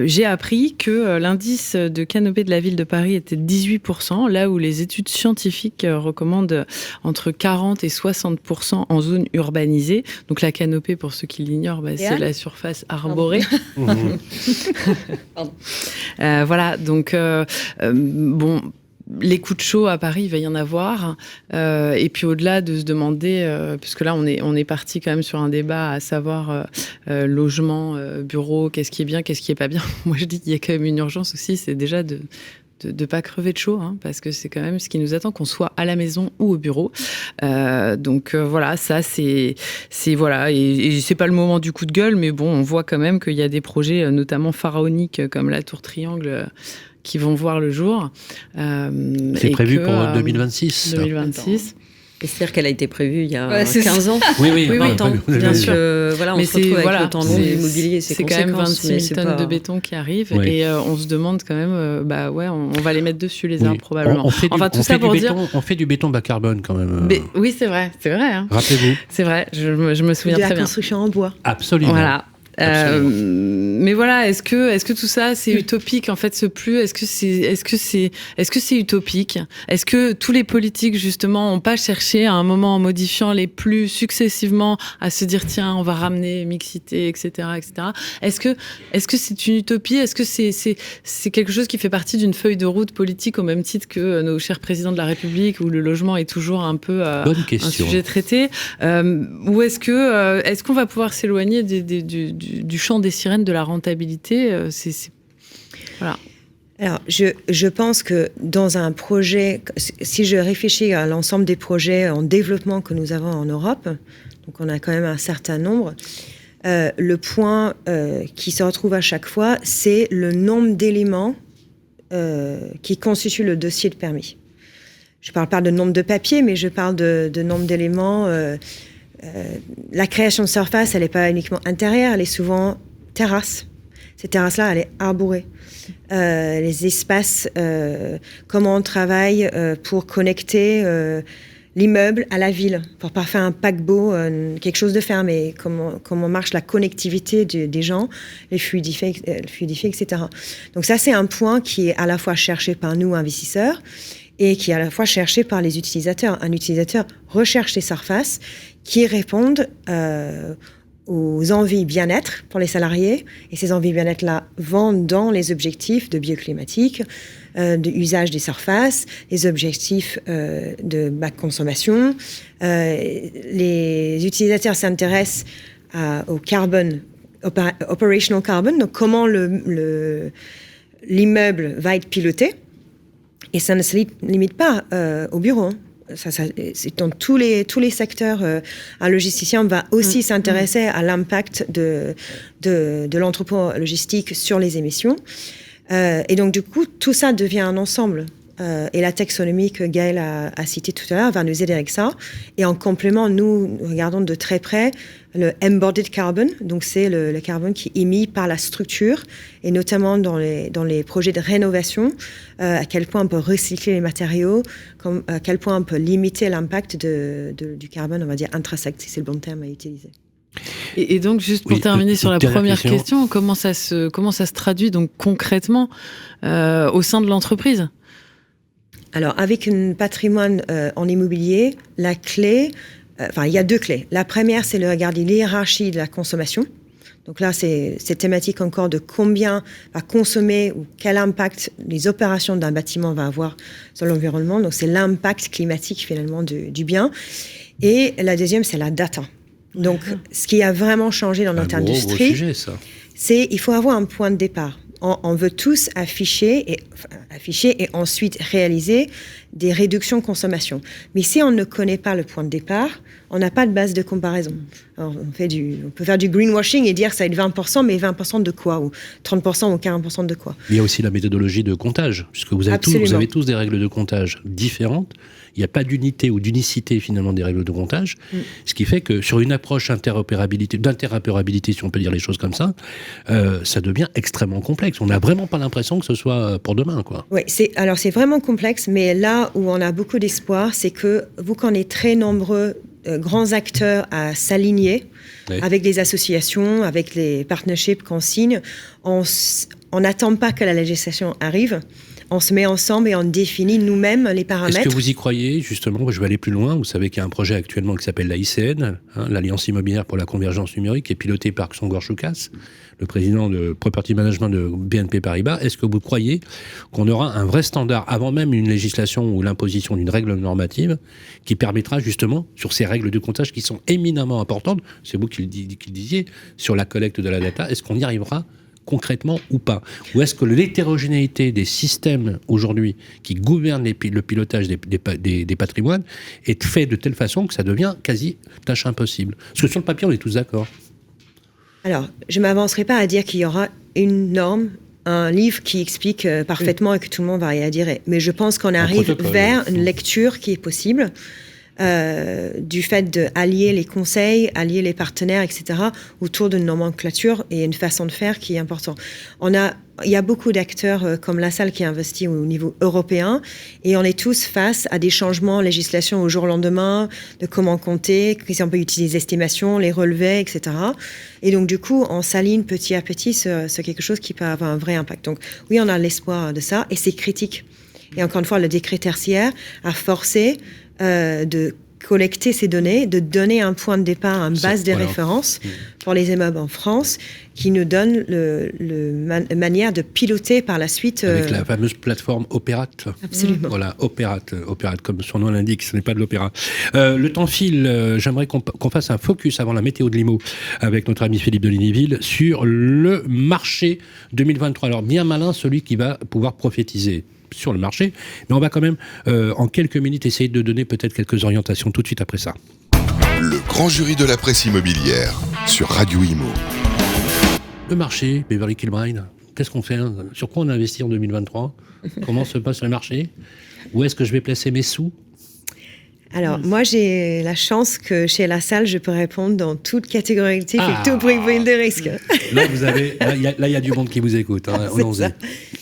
j'ai appris que l'indice de canopée de la ville de Paris était 18%, là où les études scientifiques recommandent entre 40 et 60% en zone urbanisée. Donc la canopée, pour ceux qui l'ignorent, c'est la surface arborée. Voilà, donc bon... Les coups de chaud à Paris, il va y en avoir. Et puis au-delà de se demander, puisque là on est parti quand même sur un débat à savoir logement, bureau, qu'est-ce qui est bien, qu'est-ce qui est pas bien. Moi je dis qu'il y a quand même une urgence aussi, c'est déjà de pas crever de chaud, hein, parce que c'est quand même ce qui nous attend, qu'on soit à la maison ou au bureau. Donc voilà, ça c'est voilà, et c'est pas le moment du coup de gueule, mais bon, on voit quand même qu'il y a des projets, notamment pharaoniques comme la Tour Triangle, qui vont voir le jour. C'est prévu pour 2026. 2026. C'est-à-dire qu'elle a été prévue il y a 15 ans. Oui, bien sûr. Voilà, on mais se retrouve avec le temps long de l'immobilier, c'est quand même 26 000 tonnes de béton qui arrivent, et on se demande quand même, on va les mettre dessus, les arbres, probablement. On fait du béton bas carbone, quand même. Oui, c'est vrai. Hein. Rappelez-vous. C'est vrai, je me souviens très bien. De la construction en bois. Absolument. Voilà. Mais voilà, est-ce que tout ça c'est utopique en fait, ce plus est-ce que c'est utopique? Est-ce que tous les politiques justement ont pas cherché à un moment, en modifiant les plus successivement, à se dire tiens, on va ramener mixité, etc. Est-ce que c'est une utopie? Est-ce que c'est quelque chose qui fait partie d'une feuille de route politique, au même titre que nos chers présidents de la République, où le logement est toujours un peu un sujet traité, ou est-ce qu'on va pouvoir s'éloigner du chant des sirènes de la rentabilité, voilà. Alors, je pense que dans un projet, si je réfléchis à l'ensemble des projets en développement que nous avons en Europe, donc on a quand même un certain nombre, le point qui se retrouve à chaque fois, c'est le nombre d'éléments qui constituent le dossier de permis. Je ne parle pas de nombre de papiers, mais je parle de nombre d'éléments. La création de surface, elle n'est pas uniquement intérieure, elle est souvent terrasse. Ces terrasses-là, elle est arborée. Les espaces, comment on travaille pour connecter l'immeuble à la ville, pour pas faire un paquebot, quelque chose de fermé. Comment marche la connectivité des gens, les fluidifier, etc. Donc ça, c'est un point qui est à la fois cherché par nous, investisseurs, et qui est à la fois cherché par les utilisateurs. Un utilisateur recherche des surfaces qui répondent aux envies bien-être pour les salariés. Et ces envies bien-être-là vont dans les objectifs de bioclimatique, de usage des surfaces, les objectifs de bas consommation. Les utilisateurs s'intéressent au carbone, operational carbon, donc comment l'immeuble va être piloté. Et ça ne se limite pas au bureau. C'est dans tous les secteurs. Un logisticien va aussi s'intéresser à l'impact de l'entrepôt logistique sur les émissions. Et donc, du coup, tout ça devient un ensemble. Et la taxonomie que Gaël a citée tout à l'heure va nous aider avec ça. Et en complément, nous regardons de très près le embodied carbon, donc c'est le carbone qui est émis par la structure, et notamment dans les projets de rénovation, à quel point on peut recycler les matériaux, à quel point on peut limiter l'impact du carbone, on va dire intrinsèque, si c'est le bon terme à utiliser. Et donc, juste pour terminer sur la première question, comment ça se traduit donc concrètement au sein de l'entreprise ? Alors, avec un patrimoine en immobilier, la clé, il y a deux clés. La première, c'est de regarder l'hiérarchie de la consommation. Donc là, c'est cette thématique encore de combien va consommer ou quel impact les opérations d'un bâtiment va avoir sur l'environnement. Donc, c'est l'impact climatique, finalement, du bien. Et la deuxième, c'est la data. Donc, ce qui a vraiment changé dans notre industrie, gros sujet, ça. c'est il faut avoir un point de départ. On veut tous afficher afficher et ensuite réaliser des réductions de consommation. Mais si on ne connaît pas le point de départ, on n'a pas de base de comparaison. Alors, on peut faire du greenwashing et dire que ça va être 20%, mais 20% de quoi? Ou 30% ou 40% de quoi? Il y a aussi la méthodologie de comptage, puisque vous avez tous des règles de comptage différentes. Il n'y a pas d'unité ou d'unicité finalement des règles de comptage, ce qui fait que sur une approche d'interopérabilité, si on peut dire les choses comme ça, ça devient extrêmement complexe. On n'a vraiment pas l'impression que ce soit pour demain, quoi. Oui, c'est vraiment complexe, mais là où on a beaucoup d'espoir, c'est que vous qu'on est très nombreux grands acteurs à s'aligner avec les associations, avec les partnerships qu'on signe, on n'attend pas que la législation arrive. On se met ensemble et on définit nous-mêmes les paramètres. Est-ce que vous y croyez, justement? Je vais aller plus loin. Vous savez qu'il y a un projet actuellement qui s'appelle l'AICN, l'Alliance immobilière pour la convergence numérique, qui est piloté par Xangor Choukas, le président de Property Management de BNP Paribas. Est-ce que vous croyez qu'on aura un vrai standard, avant même une législation ou l'imposition d'une règle normative, qui permettra justement, sur ces règles de comptage qui sont éminemment importantes, c'est vous qui le disiez, sur la collecte de la data, est-ce qu'on y arrivera concrètement ou pas? Ou est-ce que l'hétérogénéité des systèmes aujourd'hui qui gouvernent le pilotage des patrimoines est fait de telle façon que ça devient quasi tâche impossible? Parce que sur le papier, on est tous d'accord. Alors, je ne m'avancerai pas à dire qu'il y aura une norme, un livre qui explique parfaitement et que tout le monde va y adhérer. Mais je pense qu'on arrive vers une lecture qui est possible. Du fait d'allier les conseils, allier les partenaires, etc., autour d'une nomenclature et une façon de faire qui est importante. Il y a beaucoup d'acteurs comme la salle qui investit au niveau européen et on est tous face à des changements en législation au jour au lendemain, de comment compter, si on peut utiliser les estimations, les relevés, etc. Et donc, du coup, on s'aligne petit à petit sur quelque chose qui peut avoir un vrai impact. Donc, oui, on a l'espoir de ça et c'est critique. Et encore une fois, le décret tertiaire a forcé de collecter ces données, de donner un point de départ, une base de référence pour les immeubles en France, qui nous donne une manière de piloter par la suite. Avec la fameuse plateforme Opérate. Absolument. Voilà, Opérate, comme son nom l'indique, ce n'est pas de l'opéra. Le temps file, j'aimerais qu'on fasse un focus avant la météo de Limo avec notre ami Philippe de Lignyville sur le marché 2023. Alors, bien malin celui qui va pouvoir prophétiser sur le marché, mais on va quand même en quelques minutes essayer de donner peut-être quelques orientations tout de suite après ça. Le grand jury de la presse immobilière sur Radio Imo. Le marché, Beverly Kilbride, qu'est-ce qu'on fait? Sur quoi on investit en 2023? Comment se passe le marché? Où est-ce que je vais placer mes sous? Alors, moi, j'ai la chance que chez La Salle, je peux répondre dans toute catégorie et tout profil de risque. Là, il y a du monde qui vous écoute. Hein.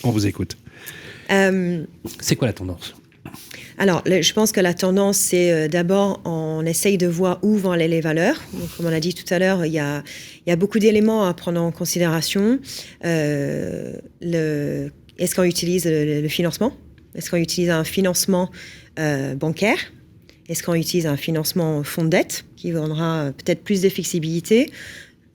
On vous écoute. C'est quoi la tendance? Alors, je pense que la tendance, c'est d'abord, on essaye de voir où vont aller les valeurs. Donc, comme on l'a dit tout à l'heure, il y a beaucoup d'éléments à prendre en considération. Est-ce qu'on utilise le financement? Est-ce qu'on utilise un financement bancaire? Est-ce qu'on utilise un financement fonds de dette qui donnera peut-être plus de flexibilité?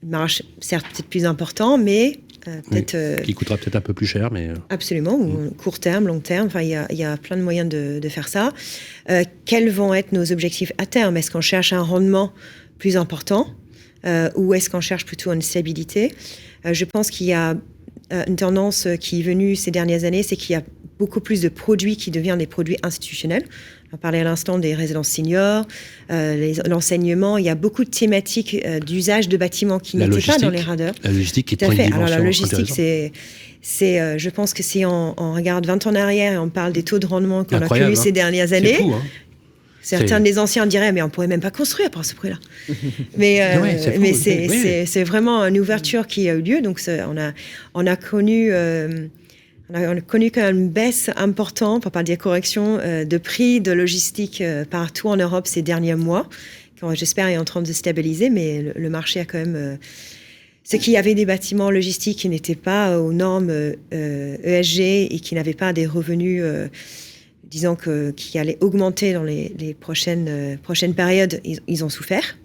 Marge, certes, peut-être plus important, mais peut-être... qui coûtera peut-être un peu plus cher, mais... Absolument, ou court terme, long terme, enfin, il y a plein de moyens de faire ça. Quels vont être nos objectifs à terme? Est-ce qu'on cherche un rendement plus important ou est-ce qu'on cherche plutôt une stabilité? Je pense qu'il y a une tendance qui est venue ces dernières années, c'est qu'il y a beaucoup plus de produits qui deviennent des produits institutionnels. On parlait à l'instant des résidences seniors, l'enseignement. Il y a beaucoup de thématiques d'usage de bâtiments qui n'étaient pas dans les radars. La logistique qui prend une dimension. Alors la logistique, je pense que si on regarde 20 ans en arrière et on parle des taux de rendement qu'on a connus ces dernières années, fou, hein. Certains des anciens diraient, mais on ne pourrait même pas construire par ce prix-là. Mais c'est vraiment une ouverture qui a eu lieu. Donc on a connu quand même une baisse importante, pour pas dire correction, de prix de logistique partout en Europe ces derniers mois. J'espère est en train de se stabiliser, mais le marché a quand même... ce qu'il y avait des bâtiments logistiques qui n'étaient pas aux normes ESG et qui n'avaient pas des revenus... disons qui allait augmenter dans les prochaines périodes, ils ont souffert.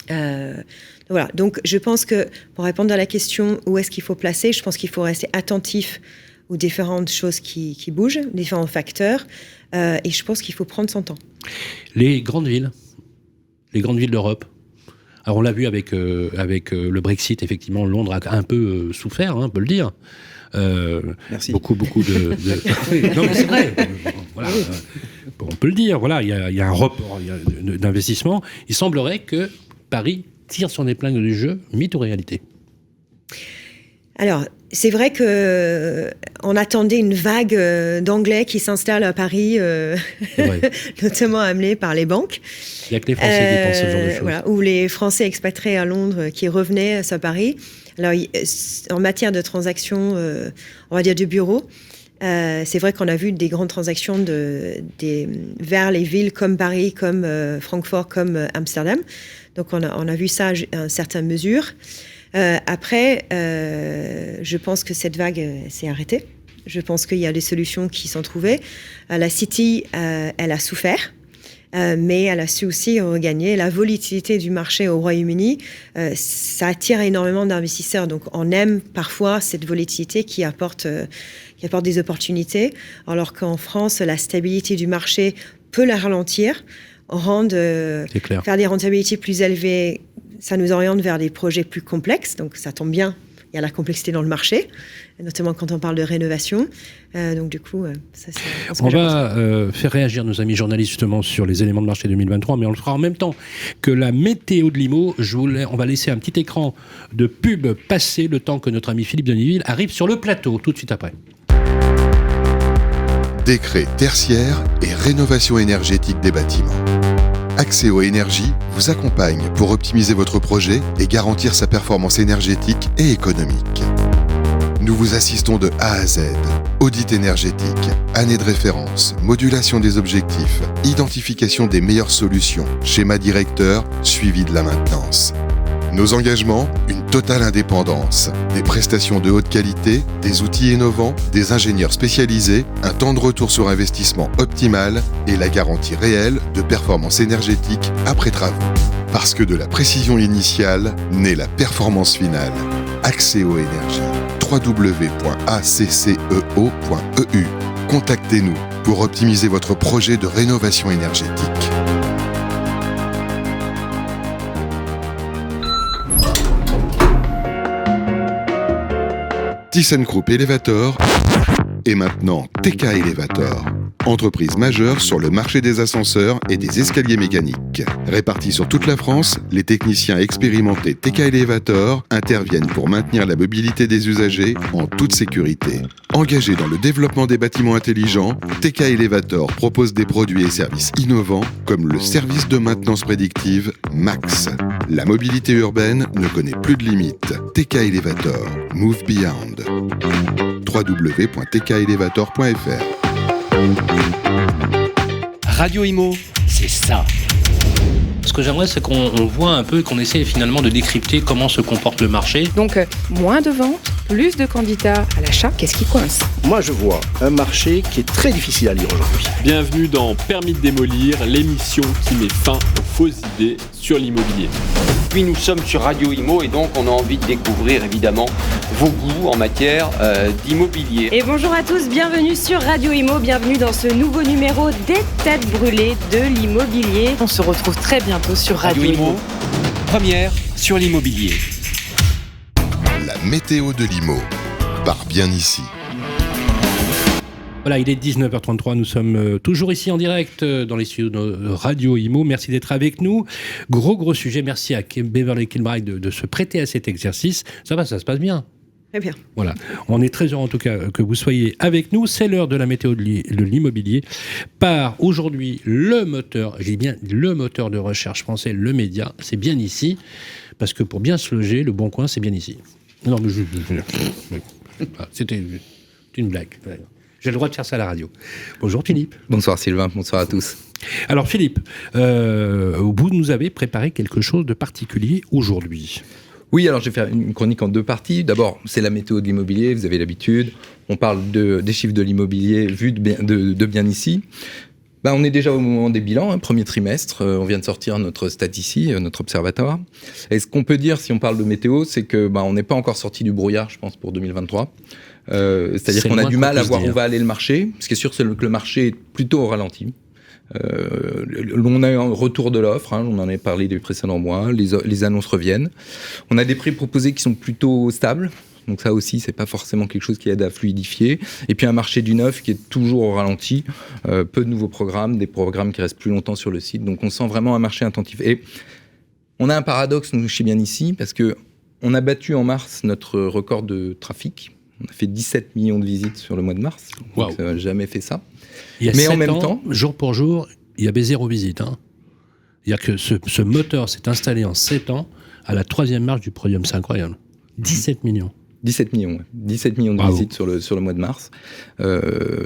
Voilà. Donc, je pense que pour répondre à la question où est-ce qu'il faut placer, je pense qu'il faut rester attentif aux différentes choses qui bougent, différents facteurs, et je pense qu'il faut prendre son temps. Les grandes villes d'Europe. Alors, on l'a vu avec le Brexit, effectivement, Londres a un peu souffert, hein, on peut le dire. Merci. Beaucoup de... Oui, non, mais c'est vrai. Voilà, on peut le dire. Voilà, il y a un report d'investissement. Il semblerait que Paris tire son épingle du jeu, mythe ou réalité? Alors, c'est vrai qu'on attendait une vague d'Anglais qui s'installe à Paris, notamment amenés par les banques. Il n'y a que les Français qui pensent ce genre de choses. Voilà, ou les Français expatriés à Londres qui revenaient à Paris. Alors, en matière de transactions, on va dire du bureau, c'est vrai qu'on a vu des grandes transactions vers les villes comme Paris, comme Francfort, comme Amsterdam. Donc, on a vu ça à une certaine mesure. Après, je pense que cette vague s'est arrêtée. Je pense qu'il y a des solutions qui sont trouvées. La City, elle a souffert, mais elle a su aussi regagner. La volatilité du marché au Royaume-Uni, ça attire énormément d'investisseurs. Donc, on aime parfois cette volatilité qui apporte des opportunités, alors qu'en France, la stabilité du marché peut la ralentir, faire des rentabilités plus élevées. Ça nous oriente vers des projets plus complexes, donc ça tombe bien, il y a la complexité dans le marché, notamment quand on parle de rénovation. Donc du coup, ça c'est... On va faire réagir nos amis journalistes justement sur les éléments de marché 2023, mais on le fera en même temps que la météo de Limo. On va laisser un petit écran de pub passer le temps que notre ami Philippe Deniville arrive sur le plateau, tout de suite après. Décret tertiaire et rénovation énergétique des bâtiments. Axéo Énergie vous accompagne pour optimiser votre projet et garantir sa performance énergétique et économique. Nous vous assistons de A à Z. Audit énergétique, année de référence, modulation des objectifs, identification des meilleures solutions, schéma directeur, suivi de la maintenance. Nos engagements, une totale indépendance, des prestations de haute qualité, des outils innovants, des ingénieurs spécialisés, un temps de retour sur investissement optimal et la garantie réelle de performance énergétique après travaux. Parce que de la précision initiale naît la performance finale. Axéo Énergie. www.acceo.eu. Contactez-nous pour optimiser votre projet de rénovation énergétique. ThyssenKrupp Elevator et maintenant TK Elevator. Entreprise majeure sur le marché des ascenseurs et des escaliers mécaniques. Répartis sur toute la France, les techniciens expérimentés TK Elevator interviennent pour maintenir la mobilité des usagers en toute sécurité. Engagés dans le développement des bâtiments intelligents, TK Elevator propose des produits et services innovants comme le service de maintenance prédictive MAX. La mobilité urbaine ne connaît plus de limites. TK Elevator. Move Beyond. www.tkelevator.fr. Radio Imo, c'est ça. Ce que j'aimerais, c'est qu'on voit un peu, qu'on essaie finalement de décrypter comment se comporte le marché. Donc, moins de ventes, plus de candidats à l'achat. Qu'est-ce qui coince? Moi, je vois un marché qui est très difficile à lire aujourd'hui. Bienvenue dans Permis de démolir, l'émission qui met fin aux fausses idées sur l'immobilier. Puis nous sommes sur Radio Imo et donc on a envie de découvrir évidemment vos goûts en matière d'immobilier. Et bonjour à tous, bienvenue sur Radio Imo, bienvenue dans ce nouveau numéro des têtes brûlées de l'immobilier. On se retrouve très bientôt sur Radio Imo. Première sur l'immobilier. La météo de l'IMO, par Bien Ici. Voilà, il est 19h33, nous sommes toujours ici en direct dans les studios de Radio Imo. Merci d'être avec nous. Gros sujet, merci à Beverly Kilbride de se prêter à cet exercice. Ça va, ça se passe bien. Très bien. Voilà, on est très heureux en tout cas que vous soyez avec nous. C'est l'heure de la météo de l'immobilier par aujourd'hui le moteur, j'ai bien le moteur de recherche français, le Média, c'est Bien Ici, parce que pour bien se loger, le bon coin, c'est bien ici. Non, mais c'était une blague. J'ai le droit de faire ça à la radio. Bonjour Philippe. Bonsoir Sylvain, bonsoir à tous. Alors Philippe, vous nous avez préparé quelque chose de particulier aujourd'hui. Oui, alors je vais faire une chronique en deux parties. D'abord, c'est la météo de l'immobilier, vous avez l'habitude. On parle des chiffres de l'immobilier vus de Bien Ici. On est déjà au moment des bilans, premier trimestre. On vient de sortir notre stat ici, notre observatoire. Et ce qu'on peut dire, si on parle de météo, c'est que on n'est pas encore sorti du brouillard, je pense, pour 2023. C'est-à-dire qu'on a du mal à voir où va aller le marché. Ce qui est sûr, c'est que le marché est plutôt au ralenti. On a un retour de l'offre, on en a parlé des précédents mois, les annonces reviennent. On a des prix proposés qui sont plutôt stables. Donc ça aussi, c'est pas forcément quelque chose qui aide à fluidifier. Et puis un marché du neuf qui est toujours au ralenti. Peu de nouveaux programmes, des programmes qui restent plus longtemps sur le site. Donc on sent vraiment un marché attentif. Et on a un paradoxe, nous, chez Bien Ici, parce que on a battu en mars notre record de trafic. On a fait 17 millions de visites sur le mois de mars. Donc ça n'a jamais fait ça. Mais en même temps, jour pour jour, il y avait 0 visite. Il y a que ce moteur s'est installé en 7 ans à la 3e marche du podium. C'est incroyable. 17 millions. 17 millions de visites sur le mois de mars.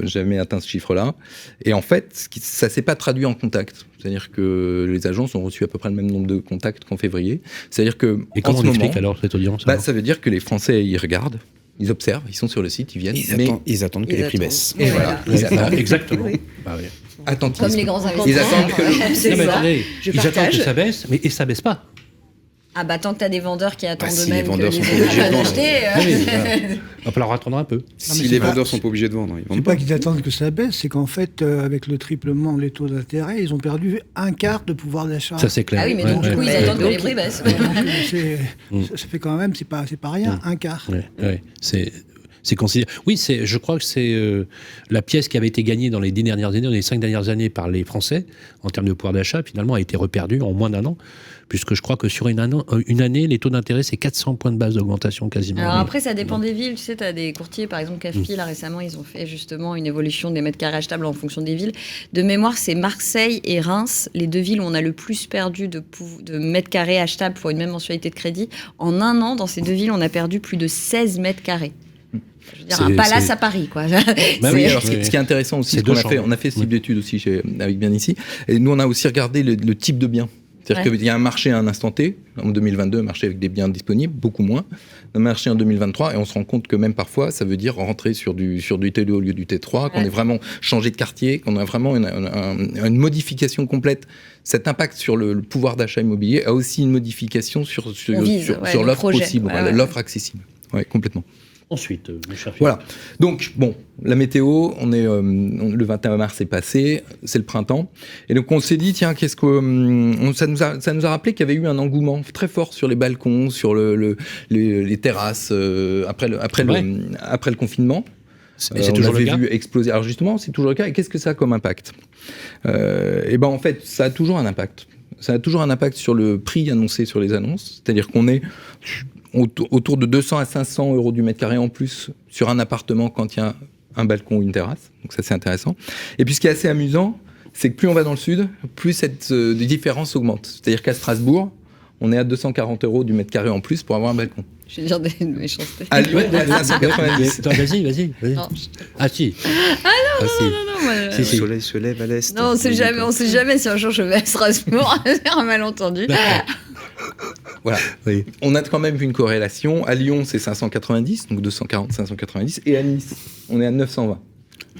Jamais atteint ce chiffre-là. Et en fait, ça ne s'est pas traduit en contact. C'est-à-dire que les agences ont reçu à peu près le même nombre de contacts qu'en février. C'est-à-dire que, et comment on explique alors cette audience ça veut dire que les Français, ils regardent, ils observent, ils sont sur le site, ils viennent. Ils attendent que les prix baissent. Et voilà. Exactement. Oui. Attentifs. Comme les grands investisseurs. Ils attendent ils attendent que ça baisse, mais ça baisse pas. Ah bah tant que t'as des vendeurs qui attendent si eux-mêmes les vendeurs que sont les pas obligés de autres vendre. acheter. Il va falloir attendre un peu. Si les vendeurs sont pas obligés de vendre, ils vendent C'est pas qu'ils attendent que ça baisse, c'est qu'en fait, avec le triplement des taux d'intérêt, ils ont perdu un quart de pouvoir d'achat. Ça c'est clair. Ah oui, mais donc du coup, ils attendent que les prix baissent. Ça fait quand même, c'est pas rien, un quart. Ouais. C'est considéré. Oui, je crois que c'est la pièce qui avait été gagnée dans les 10 dernières années, dans les 5 dernières années par les Français, en termes de pouvoir d'achat, finalement a été reperdue en moins d'un an, puisque je crois que sur une année, les taux d'intérêt, c'est 400 points de base d'augmentation quasiment. Alors après, ça dépend des villes. Tu sais, tu as des courtiers, par exemple CAFPI, là récemment, ils ont fait justement une évolution des mètres carrés achetables en fonction des villes. De mémoire, c'est Marseille et Reims, les 2 villes où on a le plus perdu de mètres carrés achetables pour une même mensualité de crédit. En un an, dans ces 2 villes, on a perdu plus de 16 mètres carrés. Je veux dire, un palace à Paris, quoi. Oui, alors ce qui est intéressant aussi, on a fait ce type d'études aussi avec Bien Ici, et nous on a aussi regardé le type de biens. C'est-à-dire qu'il y a un marché à un instant T, en 2022, un marché avec des biens disponibles, beaucoup moins, un marché en 2023, et on se rend compte que même parfois, ça veut dire rentrer sur du T2 au lieu du T3, qu'on ait vraiment changé de quartier, qu'on a vraiment une modification complète. Cet impact sur le pouvoir d'achat immobilier a aussi une modification sur l'offre possible, l'offre accessible. Oui, complètement. Ensuite, mes chers voilà. Donc, la météo, le 21 mars est passé, c'est le printemps. Et donc, on s'est dit, tiens, ça nous a rappelé qu'il y avait eu un engouement très fort sur les balcons, sur les terrasses, après le confinement. C'est toujours le cas. On avait vu exploser. Alors justement, c'est toujours le cas. Et qu'est-ce que ça a comme impact ? En fait, ça a toujours un impact. Ça a toujours un impact sur le prix annoncé sur les annonces. C'est-à-dire qu'on est autour de 200 à 500 euros du mètre carré en plus sur un appartement quand il y a un balcon ou une terrasse. Donc ça, c'est intéressant. Et puis ce qui est assez amusant, c'est que plus on va dans le sud, plus cette différence augmente. C'est-à-dire qu'à Strasbourg, on est à 240 euros du mètre carré en plus pour avoir un balcon. Je vais dire des méchancetés. À Lyon, on est à 590. Vas-y. Ah si. Ah non. Le soleil se lève à l'est. Non, on sait jamais si un jour je vais à Strasbourg. C'est un malentendu. Voilà. Oui. On a quand même vu une corrélation. À Lyon, c'est 590, donc 240, 590. Et à Nice, on est à 920.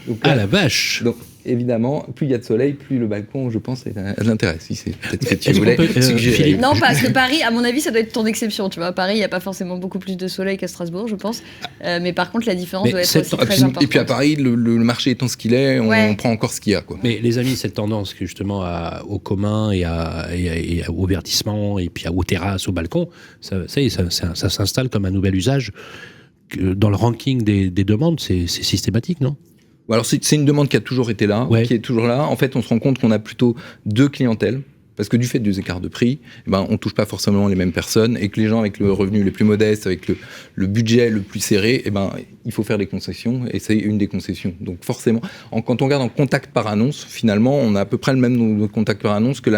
Donc, la vache. Donc, évidemment, plus il y a de soleil, plus le balcon, je pense, a de l'intérêt. Si c'est peut-être que tu voulais suggérer. Non, parce que Paris, à mon avis, ça doit être ton exception. Tu vois, à Paris, il n'y a pas forcément beaucoup plus de soleil qu'à Strasbourg, je pense. Mais par contre, la différence doit être aussi très importante. Et puis à Paris, le marché étant ce qu'il est, on prend encore ce qu'il y a, quoi. Mais les amis, cette tendance justement au commun et au verdissement, et puis aux terrasses, aux balcons, ça s'installe comme un nouvel usage. Dans le ranking des demandes, c'est systématique, non ? Alors c'est une demande qui a toujours été là, qui est toujours là. En fait, on se rend compte qu'on a plutôt 2 clientèles, parce que du fait des écarts de prix, on touche pas forcément les mêmes personnes, et que les gens avec le revenu les plus modestes, avec le budget le plus serré, il faut faire des concessions, et c'est une des concessions. Donc forcément, quand on regarde en contact par annonce, finalement, on a à peu près le même nombre de contacts par annonce que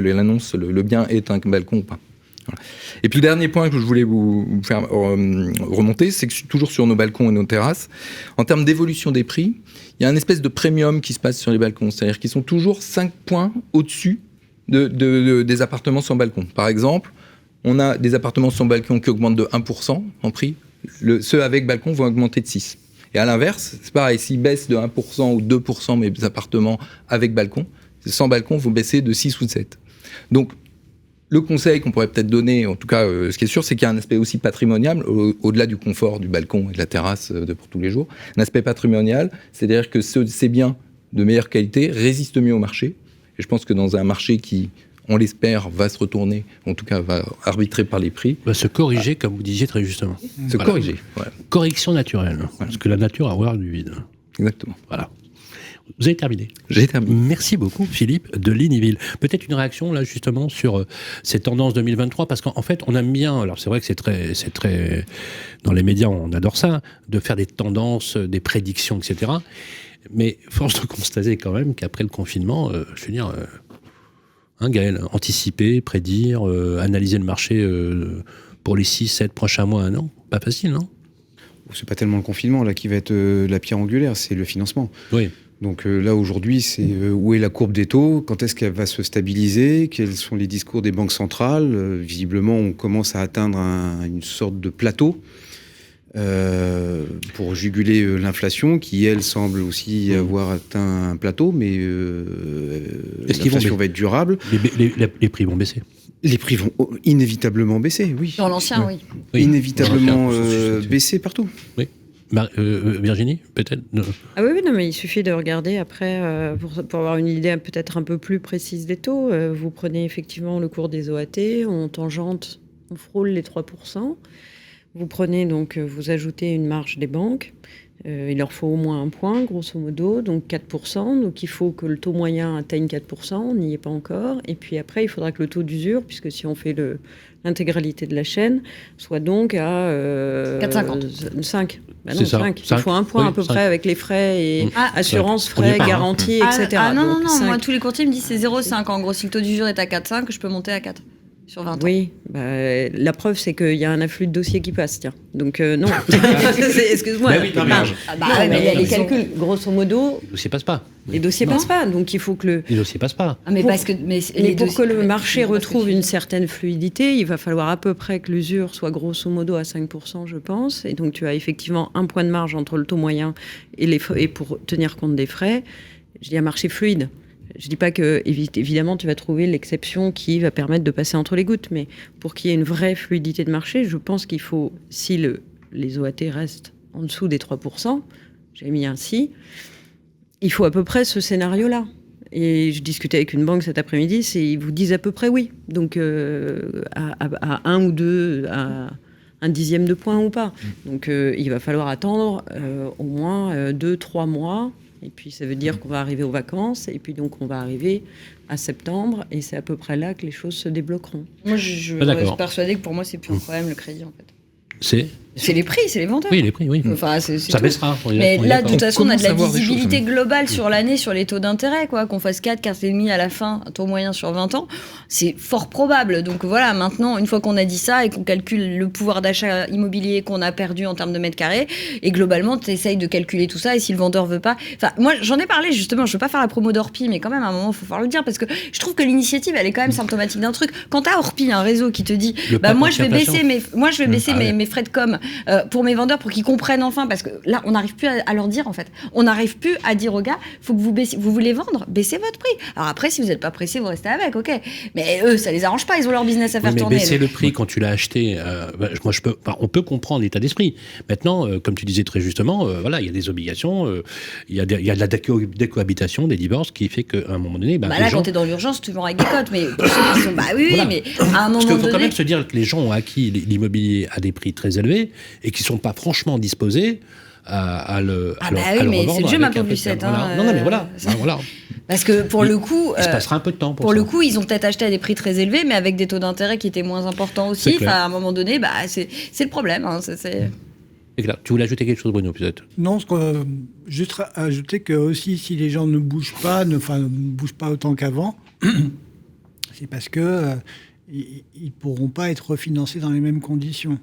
l'annonce, le bien est un balcon ou pas. Voilà. Et puis le dernier point que je voulais vous faire remonter, c'est que toujours sur nos balcons et nos terrasses, en termes d'évolution des prix, il y a une espèce de premium qui se passe sur les balcons, c'est-à-dire qu'ils sont toujours 5 points au-dessus des appartements sans balcon. Par exemple, on a des appartements sans balcon qui augmentent de 1% en prix, ceux avec balcon vont augmenter de 6%. Et à l'inverse, c'est pareil, s'ils baissent de 1% ou 2% mes appartements avec balcon, sans balcon vont baisser de 6 ou de 7. Donc, le conseil qu'on pourrait peut-être donner, en tout cas, ce qui est sûr, c'est qu'il y a un aspect aussi patrimonial, au-delà du confort du balcon et de la terrasse pour tous les jours, un aspect patrimonial, c'est-à-dire que ces biens de meilleure qualité résistent mieux au marché. Et je pense que dans un marché qui, on l'espère, va se retourner, en tout cas va arbitrer par les prix. Va se corriger, comme vous disiez très justement. Se corriger, voilà. Correction naturelle, parce que la nature a horreur du vide. Exactement. Voilà. Vous avez terminé. J'ai terminé. Merci beaucoup, Philippe de Lignyville. Peut-être une réaction, là, justement, sur ces tendances 2023, parce qu'en fait, on aime bien, alors c'est vrai que c'est très, dans les médias, on adore ça, de faire des tendances, des prédictions, etc. Mais force de constater quand même qu'après le confinement, je veux dire, Gaël, anticiper, prédire, analyser le marché pour les 6-7 prochains mois, un an, pas facile, non ? C'est pas tellement le confinement là qui va être la pierre angulaire, c'est le financement. Oui. Donc là, aujourd'hui, c'est où est la courbe des taux, quand est-ce qu'elle va se stabiliser, quels sont les discours des banques centrales. Visiblement, on commence à atteindre une sorte de plateau pour juguler l'inflation, qui, elle, semble aussi avoir atteint un plateau, mais l'inflation va être durable. Les prix vont baisser. Les prix vont inévitablement baisser, oui. Dans l'ancien, oui. Inévitablement baisser partout. Oui. Virginie, peut-être Ah oui, non, mais il suffit de regarder après pour avoir une idée peut-être un peu plus précise des taux. Vous prenez effectivement le cours des OAT, on tangente, on frôle les 3%. Vous prenez donc, vous ajoutez une marge des banques. Il leur faut au moins 1 point, grosso modo, donc 4%. Donc il faut que le taux moyen atteigne 4%, on n'y est pas encore. Et puis après, il faudra que le taux d'usure, puisque si on fait l'intégralité de la chaîne, soit donc à 4,50. 5. Bah non, 5. Il faut 1 point à peu près avec les frais et assurance, frais, garantie, etc. Non, donc, moi tous les courtiers me disent c'est 0,5. En gros, si le taux d'usure est à 4,5, je peux monter à 4. Sur 20 ans. Oui, la preuve, c'est qu'il y a un afflux de dossiers qui passe, tiens. Donc, non. Excuse-moi. Mais les calculs, grosso modo... Les dossiers passent pas. Les dossiers passent pas, donc il faut que Les dossiers passent pas. Mais pour que le marché retrouve une certaine fluidité, il va falloir à peu près que l'usure soit grosso modo à 5%, je pense. Et donc, tu as effectivement 1 point de marge entre le taux moyen et pour tenir compte des frais. Je dis un marché fluide. Je ne dis pas que, évidemment, tu vas trouver l'exception qui va permettre de passer entre les gouttes, mais pour qu'il y ait une vraie fluidité de marché, je pense qu'il faut, si les OAT restent en dessous des 3%, j'ai mis un si, il faut à peu près ce scénario-là. Et je discutais avec une banque cet après-midi, ils vous disent à peu près oui. Donc, à 1 ou 2, à 1/10 de point ou pas. Donc, il va falloir attendre au moins 2-3 mois. Et puis, ça veut dire qu'on va arriver aux vacances. Et puis, donc, on va arriver à septembre. Et c'est à peu près là que les choses se débloqueront. Moi, je suis persuadée que pour moi, c'est plus un problème, le crédit, en fait. C'est les prix, c'est les vendeurs. Oui, les prix, oui. Enfin, ça baissera. Mais là, de toute façon, on a de la visibilité globale sur l'année, sur les taux d'intérêt, quoi. Qu'on fasse 4, 4,5 à la fin, un taux moyen sur 20 ans, c'est fort probable. Donc voilà, maintenant, une fois qu'on a dit ça et qu'on calcule le pouvoir d'achat immobilier qu'on a perdu en termes de mètres carrés, et globalement, tu essayes de calculer tout ça, et si le vendeur veut pas... Enfin, moi, j'en ai parlé, justement, je veux pas faire la promo d'Orpi, mais quand même, à un moment, il faut falloir le dire, parce que je trouve que l'initiative, elle est quand même symptomatique d'un truc. Quand t'as Orpi, un réseau qui te dit, moi, je vais baisser mes frais de com pour mes vendeurs, pour qu'ils comprennent enfin, parce que là, on n'arrive plus à leur dire, en fait. On n'arrive plus à dire aux gars, faut que vous voulez vendre, baissez votre prix. Alors après, si vous n'êtes pas pressé, vous restez avec, ok. Mais eux, ça les arrange pas, ils ont leur business à faire tourner. Mais baisser le prix quand tu l'as acheté, on peut comprendre l'état d'esprit. Maintenant, comme tu disais très justement, voilà, il y a des obligations, il y a de la décohabitation, des divorces, qui fait qu'à un moment donné, là, quand t'es dans l'urgence, tu vends avec des cotes, mais pour ceux qui sont, voilà. Mais à un moment donné. Parce qu'il faut quand même se dire que les gens ont acquis l'immobilier à des prix très élevés et qui sont pas franchement disposés à le mais c'est le jeu, ma pauvre Lucette. Non, mais voilà. Parce que pour le coup, il se passera un peu de temps pour le coup, ils ont peut-être acheté à des prix très élevés, mais avec des taux d'intérêt qui étaient moins importants aussi. Enfin, à un moment donné, c'est le problème. Tu voulais ajouter quelque chose, Bruno, peut-être? Non, juste ajouter que aussi, si les gens ne bougent pas, ne bougent pas autant qu'avant, c'est parce que ils pourront pas être refinancés dans les mêmes conditions.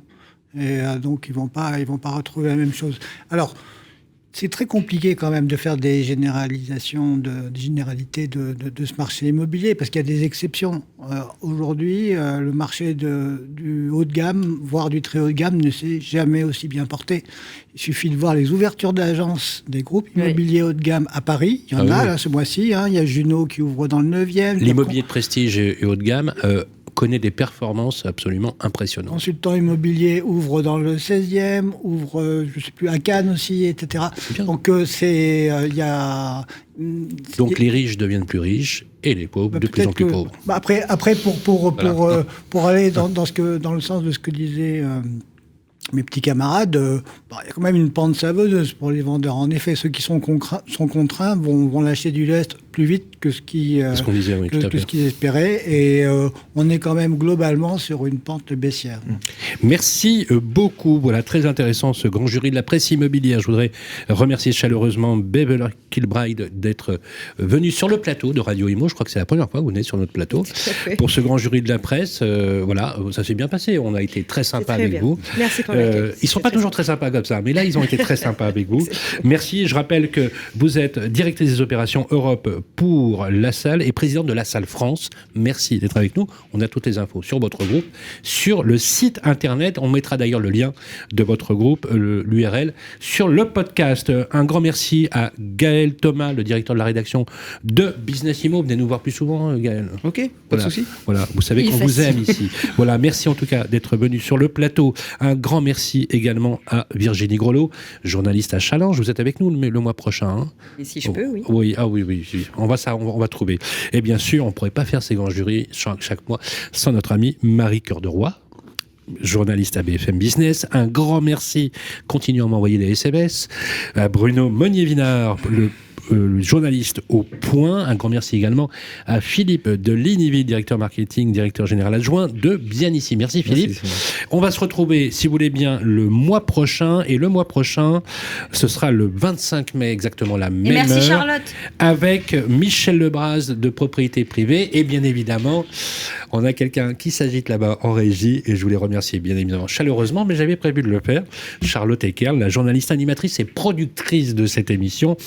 Et donc, ils vont pas retrouver la même chose. Alors, c'est très compliqué quand même de faire des généralisations, des généralités de ce marché immobilier, parce qu'il y a des exceptions. Aujourd'hui, le marché du haut de gamme, voire du très haut de gamme, ne s'est jamais aussi bien porté. Il suffit de voir les ouvertures d'agences des groupes immobiliers haut de gamme à Paris. Il y en a, là, ce mois-ci. Il y a Junot qui ouvre dans le 9e. L'immobilier de prestige et haut de gamme connaît des performances absolument impressionnantes. Consultant immobilier ouvre dans le 16e, ouvre, je ne sais plus, à Cannes aussi, etc. Donc, il y a... Donc les riches deviennent plus riches et les pauvres de plus en plus pauvres. Après pour aller dans le sens de ce que disaient mes petits camarades, il y a quand même une pente savonneuse pour les vendeurs. En effet, ceux qui sont contraints vont lâcher du lest plus vite que ce qu'ils espéraient. Et on est quand même globalement sur une pente baissière. Merci beaucoup. Voilà, très intéressant ce grand jury de la presse immobilière. Je voudrais remercier chaleureusement Beverly Kilbride d'être venu sur le plateau de Radio Imo. Je crois que c'est la première fois que vous venez sur notre plateau pour ce grand jury de la presse. Voilà, ça s'est bien passé. On a été très sympa avec vous. Merci pour l'accueil. Ils ne sont pas toujours très sympas comme ça, mais là, ils ont été très sympas avec vous. Merci. Je rappelle que vous êtes directrice des opérations Europe pour la salle et présidente de la salle France. Merci d'être avec nous. On a toutes les infos sur votre groupe, sur le site internet. On mettra d'ailleurs le lien de votre groupe, l'URL, sur le podcast. Un grand merci à Gaël Thomas, le directeur de la rédaction de Business Immo. Venez nous voir plus souvent, Gaël. Ok, pas de souci. Voilà, vous savez qu'on vous aime ici. Voilà, merci en tout cas d'être venu sur le plateau. Un grand merci également à Virginie Grelot, journaliste à Challenge. Vous êtes avec nous le mois prochain. Hein. Et si je peux, oui. Oui, oui. On va trouver. Et bien sûr, on ne pourrait pas faire ces grands jurys chaque mois sans notre amie Marie Cœur de Roy, journaliste à BFM Business. Un grand merci. Continuez à m'envoyer des SMS. À Bruno Monnier-Vinard, le journaliste au Point. Un grand merci également à Philippe de Lignyville, directeur marketing, directeur général adjoint de Bien Ici. Merci Philippe. Merci. On va se retrouver, si vous voulez bien, le mois prochain. Et le mois prochain, ce sera le 25 mai, exactement la même heure. Merci Charlotte. Avec Michel Lebras de Propriété Privée. Et bien évidemment, on a quelqu'un qui s'agite là-bas en régie. Et je voulais remercier bien évidemment chaleureusement, mais j'avais prévu de le faire. Charlotte Ekerl, la journaliste animatrice et productrice de cette émission.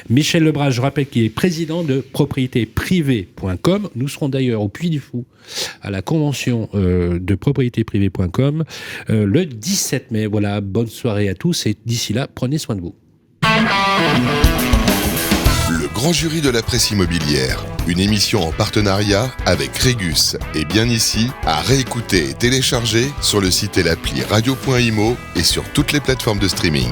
Michel Lebras, je rappelle qu'il est président de propriétéprivée.com. Nous serons d'ailleurs au Puy du Fou à la convention de propriétéprivée.com le 17 mai. Voilà, bonne soirée à tous et d'ici là, prenez soin de vous. Le grand jury de la presse immobilière, une émission en partenariat avec Régus et Bien Ici, à réécouter et télécharger sur le site et l'appli radio.imo et sur toutes les plateformes de streaming.